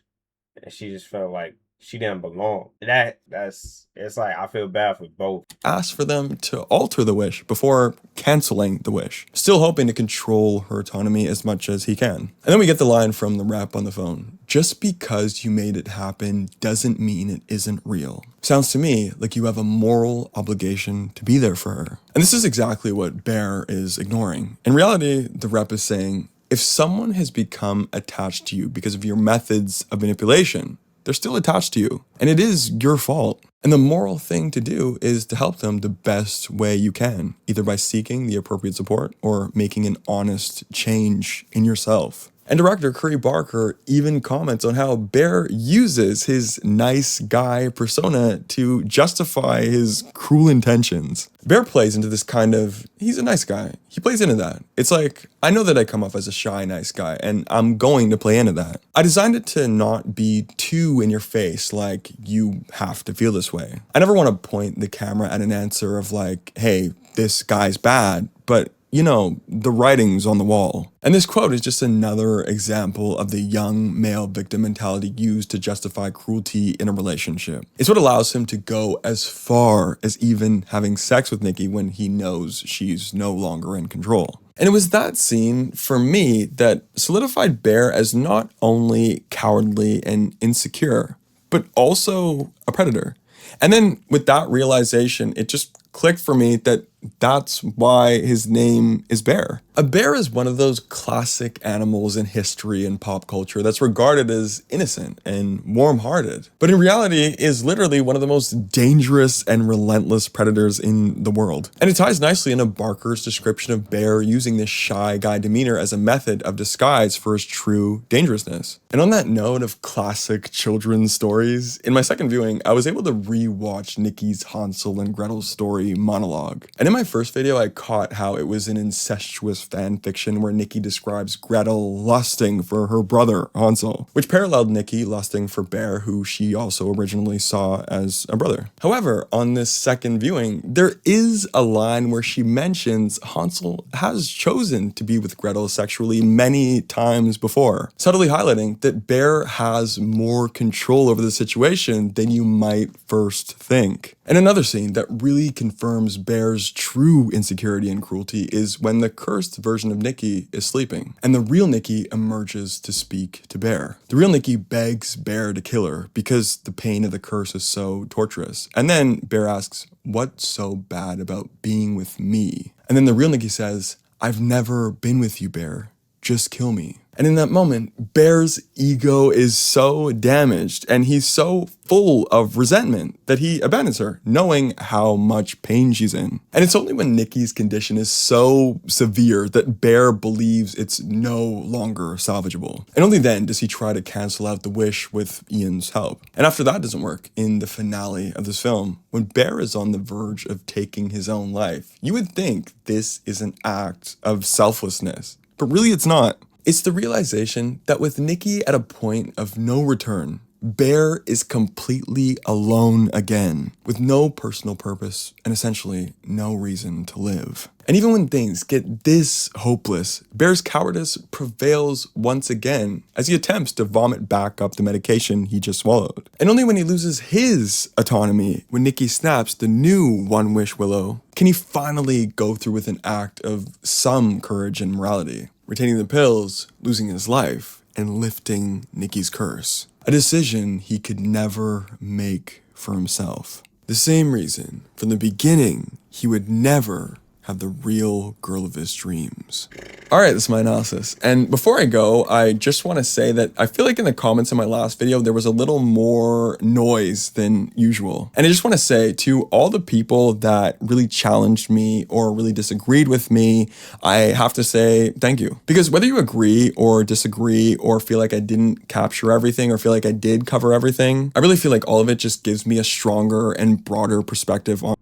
And she just felt like she didn't belong. It's like I feel bad for both. Asked for them to alter the wish before canceling the wish, still hoping to control her autonomy as much as he can. And then we get the line from the rep on the phone. Just because you made it happen doesn't mean it isn't real. Sounds to me like you have a moral obligation to be there for her. And this is exactly what Bear is ignoring. In reality, the rep is saying, if someone has become attached to you because of your methods of manipulation, they're still attached to you, and it is your fault. And the moral thing to do is to help them the best way you can, either by seeking the appropriate support or making an honest change in yourself. And director Curry Barker even comments on how Bear uses his nice guy persona to justify his cruel intentions. Bear plays into this kind of, he's a nice guy. He plays into that. It's like, I know that I come off as a shy, nice guy, and I'm going to play into that. I designed it to not be too in your face, like, you have to feel this way. I never want to point the camera at an answer of like, hey, this guy's bad, but you know, the writing's on the wall. And this quote is just another example of the young male victim mentality used to justify cruelty in a relationship. It's what allows him to go as far as even having sex with Nikki when he knows she's no longer in control. And it was that scene, for me, that solidified Bear as not only cowardly and insecure, but also a predator. And then with that realization, it just clicked for me that that's why his name is Bear. A bear is one of those classic animals in history and pop culture that's regarded as innocent and warm-hearted, but in reality is literally one of the most dangerous and relentless predators in the world. And it ties nicely into Barker's description of Bear using this shy guy demeanor as a method of disguise for his true dangerousness. And on that note of classic children's stories, in my second viewing, I was able to re-watch Nikki's Hansel and Gretel story monologue. And in my first video, I caught how it was an incestuous fan fiction where Nikki describes Gretel lusting for her brother, Hansel, which paralleled Nikki lusting for Bear, who she also originally saw as a brother. However, on this second viewing, there is a line where she mentions Hansel has chosen to be with Gretel sexually many times before, subtly highlighting that Bear has more control over the situation than you might first think. And another scene that really confirms Bear's true insecurity and cruelty is when the cursed version of Nikki is sleeping, and the real Nikki emerges to speak to Bear. The real Nikki begs Bear to kill her because the pain of the curse is so torturous. And then Bear asks, "What's so bad about being with me?" And then the real Nikki says, "I've never been with you, Bear. Just kill me." And in that moment, Bear's ego is so damaged and he's so full of resentment that he abandons her, knowing how much pain she's in. And it's only when Nikki's condition is so severe that Bear believes it's no longer salvageable. And only then does he try to cancel out the wish with Ian's help. And after that doesn't work, in the finale of this film, when Bear is on the verge of taking his own life, you would think this is an act of selflessness, but really it's not. It's the realization that with Nikki at a point of no return, Bear is completely alone again, with no personal purpose and essentially no reason to live. And even when things get this hopeless, Bear's cowardice prevails once again as he attempts to vomit back up the medication he just swallowed. And only when he loses his autonomy, when Nikki snaps the new One Wish Willow, can he finally go through with an act of some courage and morality, retaining the pills, losing his life, and lifting Nikki's curse. A decision he could never make for himself. The same reason, from the beginning, he would never have the real girl of his dreams. Alright, this is my analysis. And before I go, I just want to say that I feel like in the comments in my last video, there was a little more noise than usual. And I just want to say to all the people that really challenged me or really disagreed with me, I have to say thank you. Because whether you agree or disagree or feel like I didn't capture everything or feel like I did cover everything, I really feel like all of it just gives me a stronger and broader perspective on.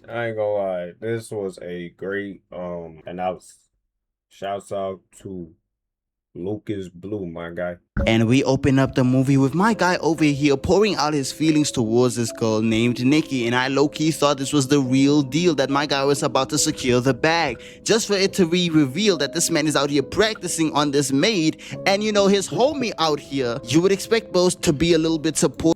I ain't gonna lie, this was a great analysis. Shouts out to Lucas Blue, my guy. And we open up the movie with my guy over here pouring out his feelings towards this girl named Nikki, and I low-key thought this was the real deal, that my guy was about to secure the bag, just for it to be revealed that this man is out here practicing on this maid, and you know, his homie out here. You would expect both to be a little bit supportive.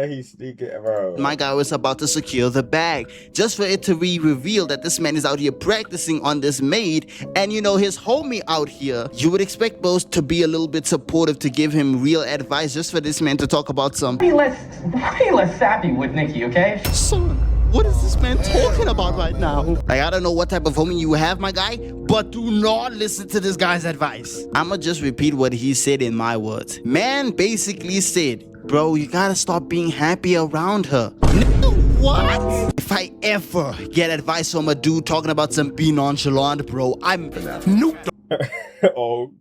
He's sneaking, bro. My guy was about to secure the bag, just for it to be revealed that this man is out here practicing on this maid, and you know, his homie out here. You would expect both to be a little bit supportive, to give him real advice, just for this man to talk about some Be less sappy with Nikki, okay? Son, What is this man talking about right now? Like, I don't know what type of homie you have, my guy, but do not listen to this guy's advice. I'ma just repeat what he said in my words. Man basically said, bro, you gotta stop being happy around her. What? If I ever get advice from a dude talking about some be nonchalant, bro, I'm nope. oh,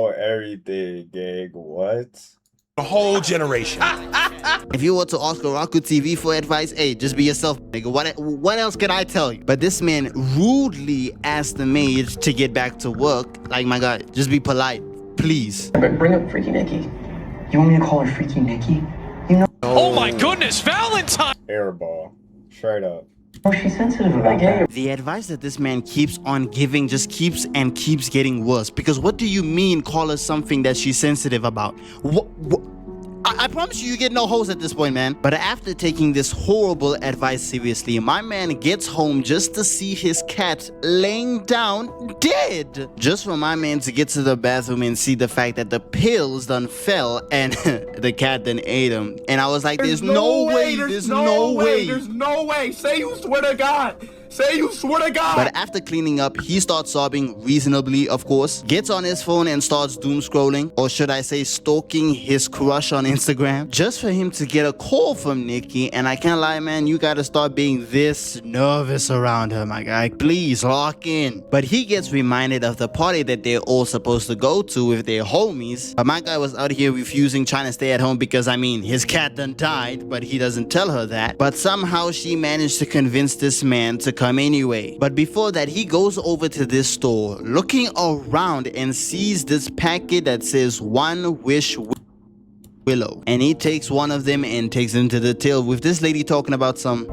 everything, gang. What? A whole generation. If you were to ask Oraku TV for advice, hey, just be yourself, nigga. What else can I tell you? But this man rudely asked the maid to get back to work. Like, my God, just be polite, please. But bring up Freaky Nikki. You want me to call her Freaky Nikki? You know? Oh my goodness, Valentine! Airball. Straight up. Oh, she's sensitive about that. The advice that this man keeps on giving just keeps getting worse. Because what do you mean call her something that she's sensitive about? What? I promise you get no hoes at this point, man. But after taking this horrible advice seriously, my man gets home just to see his cat laying down dead. Just for my man to get to the bathroom and see the fact that the pills done fell and the cat then ate him. And I was like, there's no way. There's no way. Say you swear to God. Say you swear to God. But after cleaning up, he starts sobbing reasonably, of course. Gets on his phone and starts doom scrolling, or should I say stalking his crush on Instagram, just for him to get a call from Nikki. And I can't lie, man, you gotta start being this nervous around her, my guy. Please lock in. But he gets reminded of the party that they're all supposed to go to with their homies. But my guy was out here refusing, trying to stay at home because, I mean, his cat done died, but he doesn't tell her that. But somehow she managed to convince this man to come anyway. But before that, he goes over to this store, looking around and sees this packet that says One Wish Willow. And he takes one of them and takes him to the till with this lady talking about some...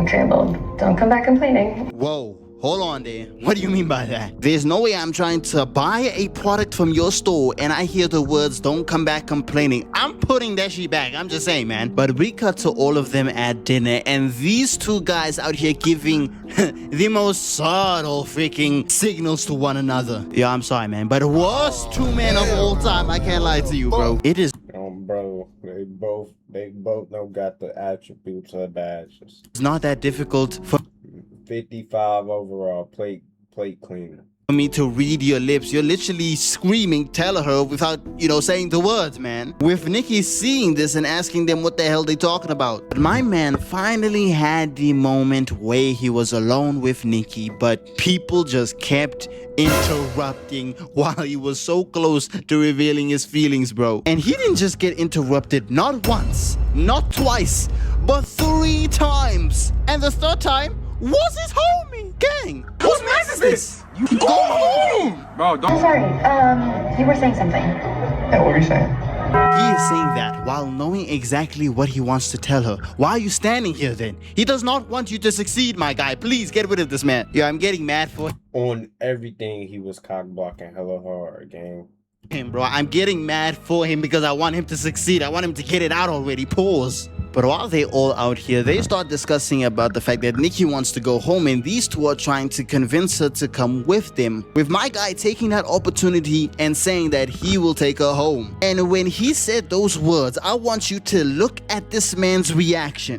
Okay, well, don't come back complaining. Whoa. Hold on there. What do you mean by that? There's no way I'm trying to buy a product from your store and I hear the words, don't come back complaining. I'm putting that shit back. I'm just saying, man. But we cut to all of them at dinner and these two guys out here giving the most subtle freaking signals to one another. Yeah, I'm sorry, man. But worst two men of all time. I can't lie to you, bro. It is... Bro, they both don't got the attributes of badges. It's not that difficult for 55 overall plate cleaner. For me to read your lips. You're literally screaming, tell her without, saying the words, man. With Nikki seeing this and asking them what the hell they talking about. But my man finally had the moment where he was alone with Nikki, but people just kept interrupting while he was so close to revealing his feelings, bro. And he didn't just get interrupted not once, not twice, but 3 times. And the 3rd time was his homie. Gang, whose mess is this? You go home! Bro, don't. I'm sorry, you were saying something. Yeah, what were you saying? He is saying that while knowing exactly what he wants to tell her. Why are you standing here then? He does not want you to succeed, my guy. Please get rid of this man. Yeah, I'm getting mad for On everything, he was cock blocking hella hard, gang. him, bro. I'm getting mad for him because I want him to succeed. I want him to get it out already. Pause. But while they all out here, they start discussing about the fact that Nikki wants to go home and these two are trying to convince her to come with them. With my guy taking that opportunity and saying that he will take her home. And when he said those words, I want you to look at this man's reaction.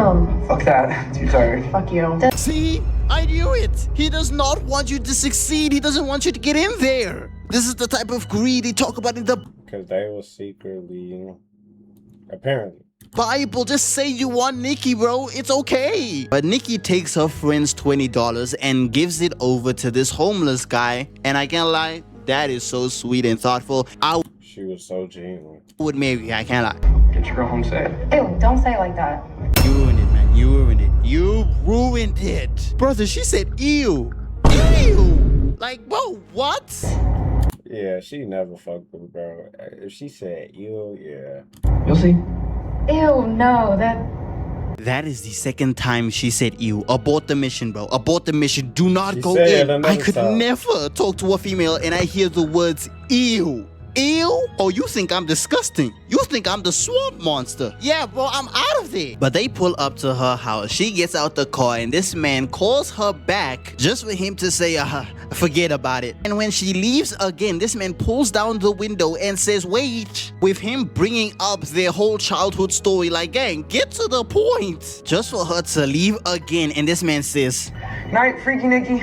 Fuck that. Too tired. Fuck you. See? I knew it. He does not want you to succeed. He doesn't want you to get in there. This is the type of greed they talk about in the Because they were secretly, apparently. Bible. Just say you want Nikki, bro. It's okay. But Nikki takes her friend's $20 and gives it over to this homeless guy. And I can't lie, that is so sweet and thoughtful. She was so genuine. Would marry her, I can't lie. Get your girl home safe. Ew, don't say it like that. You ruined it, man. You ruined it. You ruined it. Brother, she said ew. Ew. Like, bro, what? Yeah, she never fucked with bro. If she said ew, yeah. You'll see. Ew, no, That is the second time she said ew. Abort the mission, bro. Abort the mission. Do not She go said in. I could time. never talk to a female and I hear the words ew. Ew? Oh, you think I'm disgusting? You think I'm the swamp monster? Yeah, bro, I'm out of there. But they pull up to her house. She gets out the car and this man calls her back just for him to say, forget about it. And when she leaves again, this man pulls down the window and says, wait, with him bringing up their whole childhood story, like, gang, get to the point. Just for her to leave again. And this man says, Night, Freaky Nikki.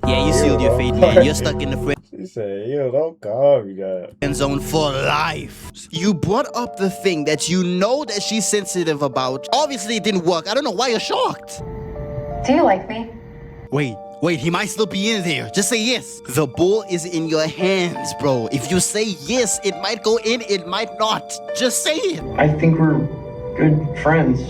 yeah, you sealed your fate, man. You're stuck in the friend She said, yo, don't call me that. zone for life. You brought up the thing that you know that she's sensitive about. Obviously, it didn't work. I don't know why you're shocked. Do you like me? Wait, he might still be in there. Just say yes. The ball is in your hands, bro. If you say yes, it might go in, it might not. Just say it. I think we're good friends.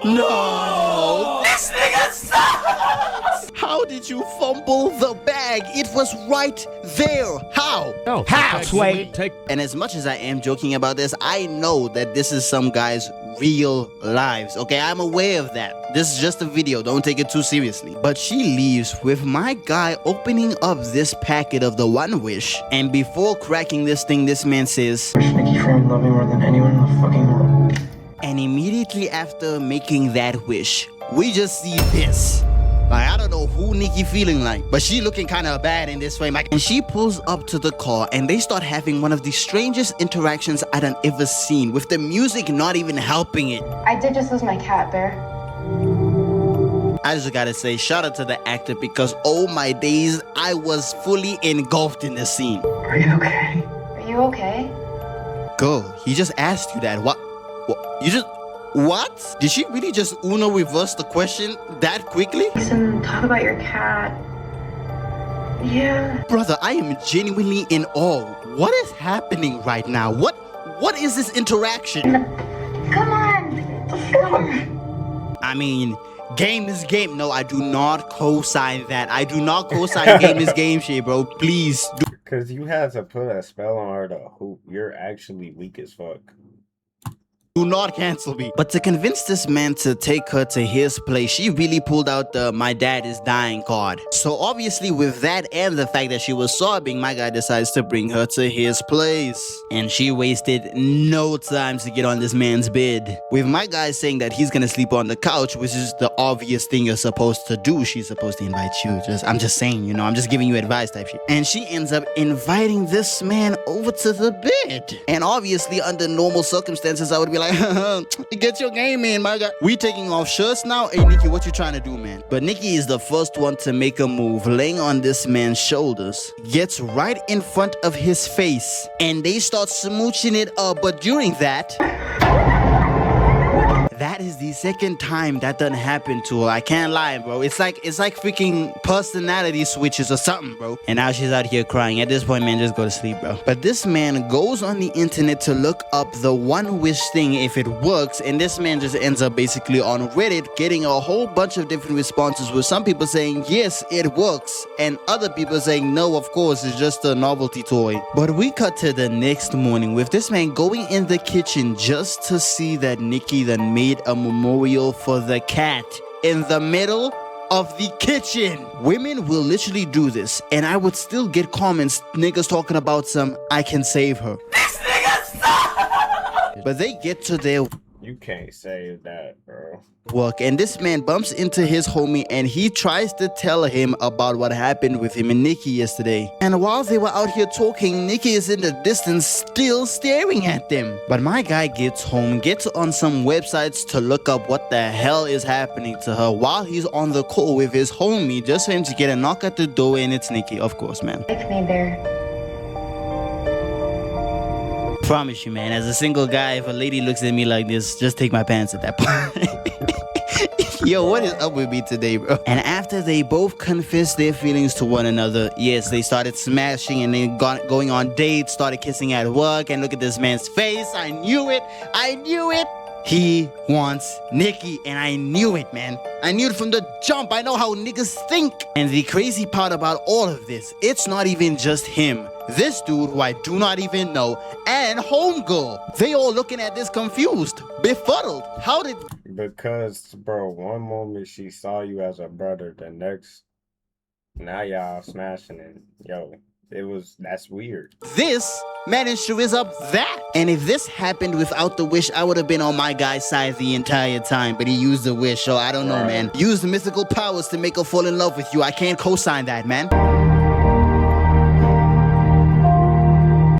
No! This nigga sucks! How did you fumble the bag? It was right there. How? No, how, Sway? And as much as I am joking about this, I know that this is some guys' real lives. Okay, I'm aware of that. This is just a video. Don't take it too seriously. But she leaves with my guy opening up this packet of the One Wish. And before cracking this thing, this man says, Wish Nikki Friend loved me more than anyone in the fucking world. and immediately after making that wish, we just see this. Like, I don't know who Nikki feeling like, but she looking kind of bad in this frame. And she pulls up to the car and they start having one of the strangest interactions I done ever seen, with the music not even helping it. I did just lose my cat, Bear. I just gotta say, shout out to the actor, because oh my days, I was fully engulfed in the scene. Are you okay? Are you okay? Girl, he just asked you that. What? You just... What? Did she really just Uno reverse the question that quickly? Listen, talk about your cat. Yeah. Brother, I am genuinely in awe. What is happening right now? What is this interaction? Come on. Come on. I mean, game is game. No, I do not co-sign that. I do not co-sign game is game shit, bro. Please do. Because you had to put a spell on her to hoop. You're actually weak as fuck. Do not cancel me. But to convince this man to take her to his place, she really pulled out the "my dad is dying" card. So obviously with that and the fact that she was sobbing, my guy decides to bring her to his place. And she wasted no time to get on this man's bed. With my guy saying that he's gonna sleep on the couch, which is the obvious thing you're supposed to do. She's supposed to invite you. I'm just saying, you know, I'm just giving you advice type shit. And she ends up inviting this man over to the bed. And obviously under normal circumstances, I would be like, get your game in, my guy. We taking off shirts now? Hey, Nikki, what you trying to do, man? But Nikki is the first one to make a move, laying on this man's shoulders, gets right in front of his face, and they start smooching it up. But during that is the second time that done happened to her. I can't lie, bro. It's like freaking personality switches or something, bro. And now she's out here crying. At this point, man, just go to sleep, bro. But this man goes on the internet to look up the One Wish thing, if it works, and this man just ends up basically on Reddit getting a whole bunch of different responses, with some people saying yes, it works, and other people saying no, of course, it's just a novelty toy. But we cut to the next morning with this man going in the kitchen just to see that Nikki then made a memorial for the cat in the middle of the kitchen. Women will literally do this, and I would still get comments, niggas talking about some "I can save her." This nigga sucks! But they get to their You can't say that, bro. work, and this man bumps into his homie and he tries to tell him about what happened with him and Nikki yesterday. And while they were out here talking, Nikki is in the distance still staring at them. But my guy gets home, gets on some websites to look up what the hell is happening to her while he's on the call with his homie, just for him to get a knock at the door, and it's Nikki, of course, man. Like me, Bear. Promise you, man, as a single guy, if a lady looks at me like this, just take my pants at that point. Yo, what is up with me today, bro? And after they both confessed their feelings to one another, yes, they started smashing and then going on dates, started kissing at work, and look at this man's face. I knew it. I knew it. He wants Nikki, and I knew it, man. I knew it from the jump. I know how niggas think. And the crazy part about all of this, it's not even just him. This dude who I do not even know, and homegirl, they all looking at this confused, befuddled. How did... Because, bro, one moment she saw you as a brother, the next, now y'all smashing it. Yo, that's weird. This Man sure is up that. And if this happened without the wish, I would have been on my guy's side the entire time. But he used the wish, so I don't know, man. Use the mythical powers to make her fall in love with you. I can't co-sign that, man.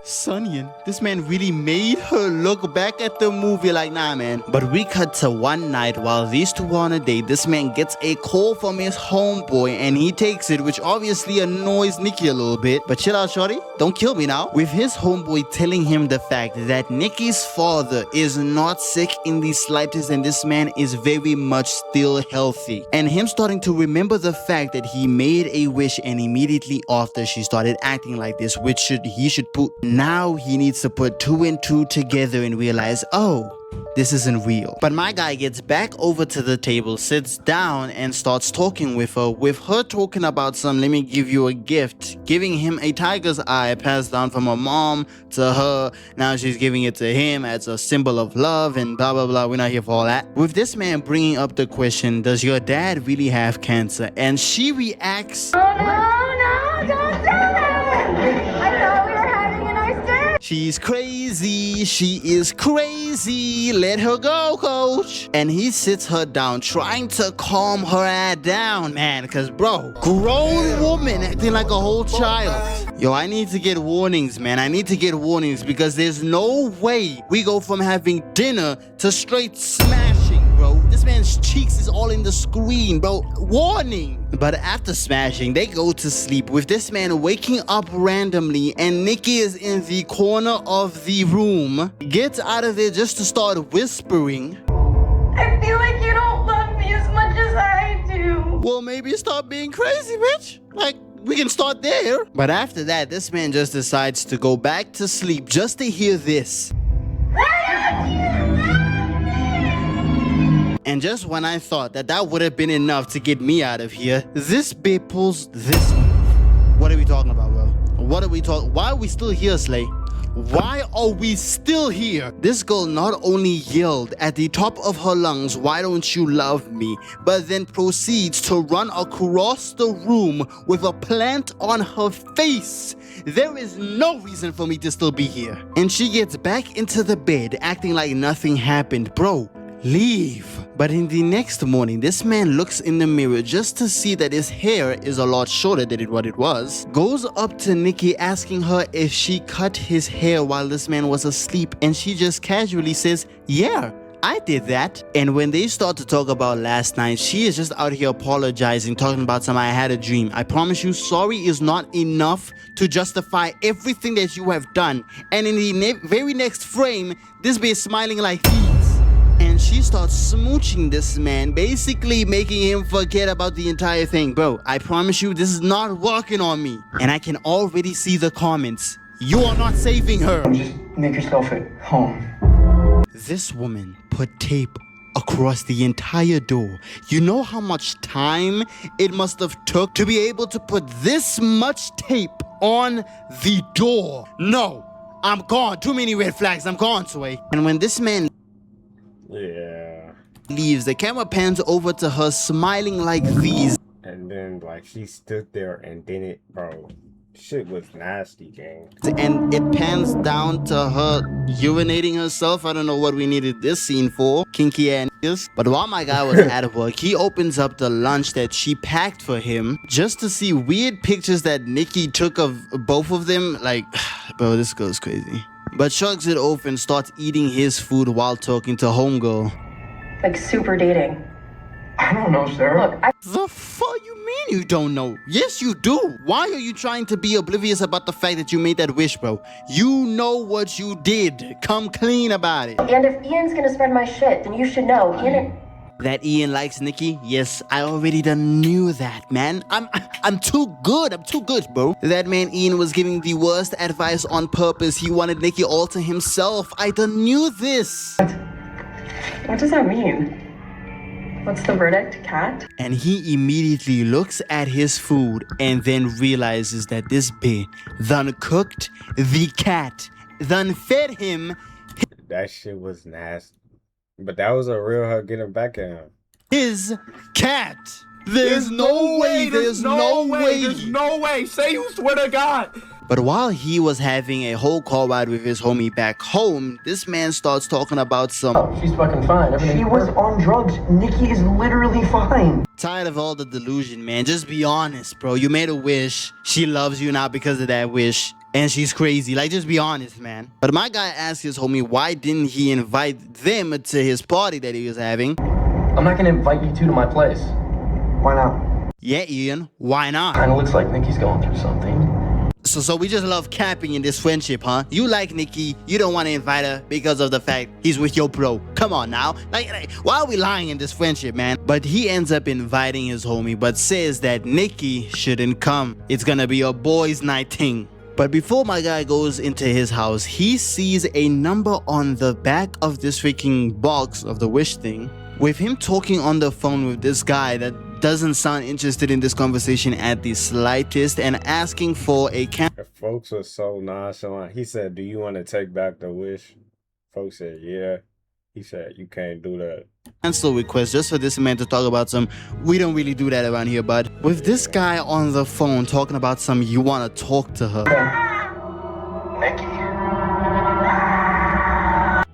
Sunyan, this man really made her look back at the movie like, nah, man. But we cut to one night while these two are on a date. This man gets a call from his homeboy and he takes it, which obviously annoys Nikki a little bit. But chill out, shorty. Don't kill me now. With his homeboy telling him the fact that Nikki's father is not sick in the slightest and this man is very much still healthy. And him starting to remember the fact that he made a wish and immediately after she started acting like this, which he should put. Now he needs to put 2 and 2 together and realize, oh, this isn't real. But my guy gets back over to the table, sits down and starts talking with her talking about some, let me give you a gift, giving him a tiger's eye passed down from her mom to her. Now she's giving it to him as a symbol of love and blah, blah, blah. We're not here for all that. With this man bringing up the question, does your dad really have cancer? And she reacts, Oh no, don't do that! I thought we were having a nice day! she's crazy, she is crazy, let her go, coach. And he sits her down, trying to calm her ass down, man, because bro, grown woman acting like a whole child. Yo, I need to get warnings, man. I need to get warnings because there's no way we go from having dinner to straight smashing, bro. This man's cheeks is all in the screen, bro. Warning. But after smashing, they go to sleep with this man waking up randomly and Nikki is in the corner of the room. Gets out of there just to start whispering. I feel like you don't love me as much as I do. Well, maybe stop being crazy, bitch. Like, we can start there. But after that, this man just decides to go back to sleep just to hear this. And just when I thought that that would have been enough to get me out of here, this babe pulls this move. What are we talking about, bro? What are we talking? Why are we still here, Slay? Why are we still here? This girl not only yelled at the top of her lungs, why don't you love me? But then proceeds to run across the room with a plant on her face. There is no reason for me to still be here. And she gets back into the bed acting like nothing happened. Bro, leave. But in the next morning, this man looks in the mirror just to see that his hair is a lot shorter than what it was. Goes up to Nikki asking her if she cut his hair while this man was asleep, and she just casually says, yeah, I did that. And when they start to talk about last night, she is just out here apologizing, talking about some, I had a dream. I promise you, sorry is not enough to justify everything that you have done. And in the very next frame, this bitch is smiling like these. And she starts smooching this man, basically making him forget about the entire thing. Bro, I promise you, this is not working on me. And I can already see the comments. You are not saving her. Just make yourself at home. This woman put tape across the entire door. You know how much time it must have took to be able to put this much tape on the door? No, I'm gone. Too many red flags. I'm gone, Sway. And when this man leaves, the camera pans over to her smiling like these. And then like she stood there and didn't, bro. Shit was nasty, gang. And it pans down to her urinating herself. I don't know what we needed this scene for. Kinky ass. But while my guy was at work, he opens up the lunch that she packed for him just to see weird pictures that Nikki took of both of them. Like, bro, this girl's crazy. But shrugs it off and starts eating his food while talking to homegirl. Like super dating. I don't know, Sarah. Look, The fuck you mean you don't know? Yes, you do. Why are you trying to be oblivious about the fact that you made that wish, bro? You know what you did. Come clean about it. and if Ian's gonna spread my shit, then you should know. That Ian likes Nikki? Yes, I already done knew that, man. I'm too good. I'm too good, bro. That man Ian was giving the worst advice on purpose. He wanted Nikki all to himself. I done knew this. What does that mean? What's the verdict, cat? And he immediately looks at his food and then realizes that this bitch done cooked the cat, done fed him. That shit was nasty. But that was a real her getting back at him. His cat. There's no way. There's no way. There's no way. Say you swear to God. But while he was having a whole car ride with his homie back home, this man starts talking about some... Oh, she's fucking fine. She was on drugs. Nikki is literally fine. Tired of all the delusion, man. Just be honest, bro. You made a wish. She loves you now because of that wish. And she's crazy. Like, just be honest, man. But my guy asked his homie, why didn't he invite them to his party that he was having? I'm not gonna invite you two to my place. Why not? Yeah, Ian. Why not? Kinda looks like Nikki's going through something. So we just love capping in this friendship, huh? You like Nikki, you don't want to invite her because of the fact he's with your bro. Come on now. Like, why are we lying in this friendship, man? But he ends up inviting his homie, but says that Nikki shouldn't come. It's gonna be a boys' night thing. But before my guy goes into his house, he sees a number on the back of this freaking box of the wish thing, with him talking on the phone with this guy that doesn't sound interested in this conversation at the slightest, and asking for a Folks are so nonchalant. He said, do you want to take back the wish? Folks said, yeah. He said, you can't do that. cancel request just for this man to talk about some, we don't really do that around here, bud. With this guy on the phone talking about some, you want to talk to her. Nikki.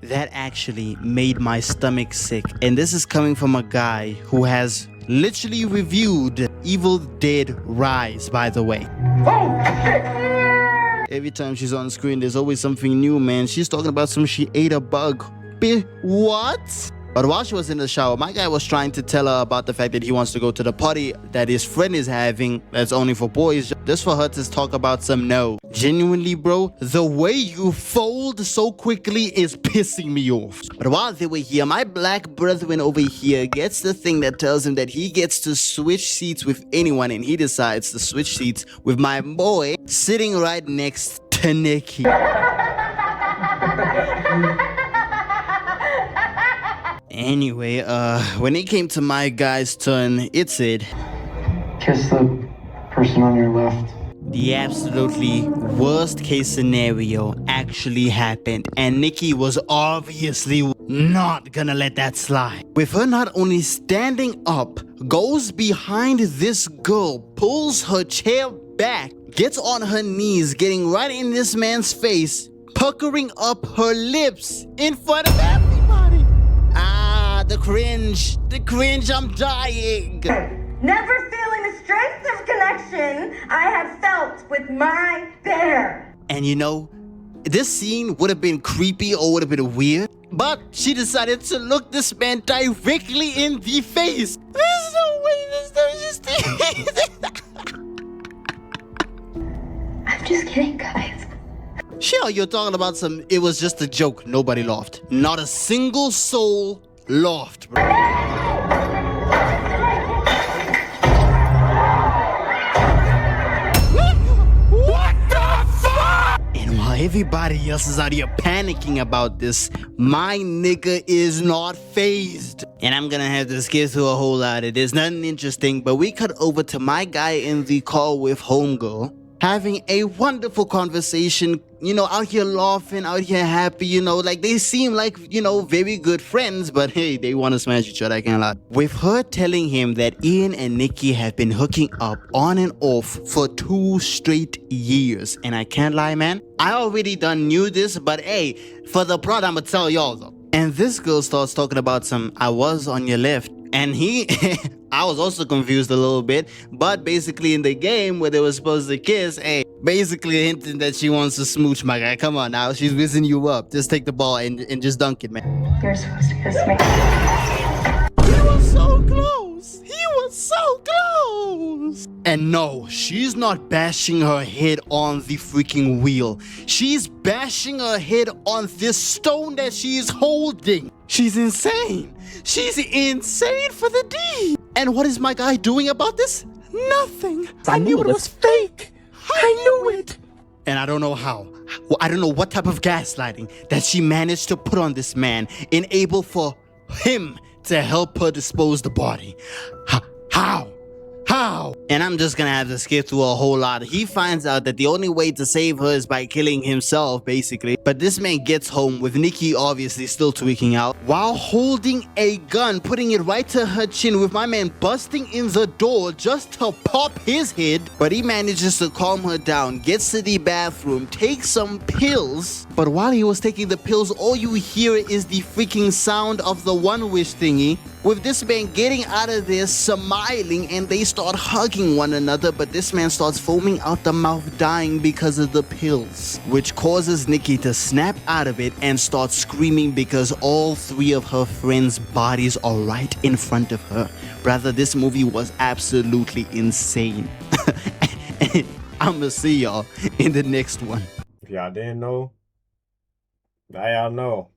That actually made my stomach sick. And this is coming from a guy who has literally reviewed Evil Dead Rise, by the way. Oh, shit. Every time she's on screen, there's always something new, man. She's talking about some she ate a bug. What? But while she was in the shower, my guy was trying to tell her about the fact that he wants to go to the party that his friend is having that's only for boys, just for her to talk about some no. Genuinely, bro, the way you fold so quickly is pissing me off. But while they were here, my black brethren over here gets the thing that tells him that he gets to switch seats with anyone, and he decides to switch seats with my boy sitting right next to Nikki. Anyway, when it came to my guy's turn, it said, Kiss the person on your left. The absolutely worst case scenario actually happened, and Nikki was obviously not gonna let that slide. With her not only standing up, goes behind this girl, pulls her chair back, gets on her knees, getting right in this man's face, puckering up her lips in front of everybody. The cringe, I'm dying. Never feeling the strength of connection I have felt with my bear. And you know, this scene would have been creepy or would have been weird, but she decided to look this man directly in the face. There's no way this does just I'm just kidding, guys. Sure, you're talking about some, it was just a joke. Nobody laughed. Not a single soul laughed, bro. What the fuck? And while everybody else is out here panicking about this, my nigga is not phased. And I'm gonna have to skip through a whole lot of this. Nothing interesting, but we cut over to my guy in the car with homegirl, having a wonderful conversation, you know, out here laughing, out here happy, you know, like they seem like, you know, very good friends, but hey, they want to smash each other, I can't lie. With her telling him that Ian and Nikki have been hooking up on and off for 2 straight years. And I can't lie, man, I already done knew this, but hey, for the plot, I'ma tell y'all though. And this girl starts talking about some, I was on your left. And he, I was also confused a little bit, but basically in the game where they were supposed to kiss, hey, basically hinting that she wants to smooch, my guy. Come on now, she's whizzing you up. Just take the ball and just dunk it, man. You're supposed to kiss me. He was so close. He was so close. And no, she's not bashing her head on the freaking wheel. She's bashing her head on this stone that she's holding. She's insane. She's insane for the D. And what is my guy doing about this? Nothing. I knew it was fake. I knew it. And I don't know how. I don't know what type of gaslighting that she managed to put on this man, enable for him to help her dispose the body. How? Wow. And I'm just gonna have to skip through a whole lot. He finds out that the only way to save her is by killing himself, basically. But this man gets home with Nikki obviously still tweaking out while holding a gun, putting it right to her chin, with my man busting in the door just to pop his head. But he manages to calm her down, gets to the bathroom, takes some pills. But while he was taking the pills, all you hear is the freaking sound of the One Wish thingy, with this man getting out of there smiling, and they start hugging one another. But this man starts foaming out the mouth, dying because of the pills, which causes Nikki to snap out of it and start screaming because all three of her friends' bodies are right in front of her. Brother, this movie was absolutely insane. I'ma see y'all in the next one. If y'all didn't know, now y'all know.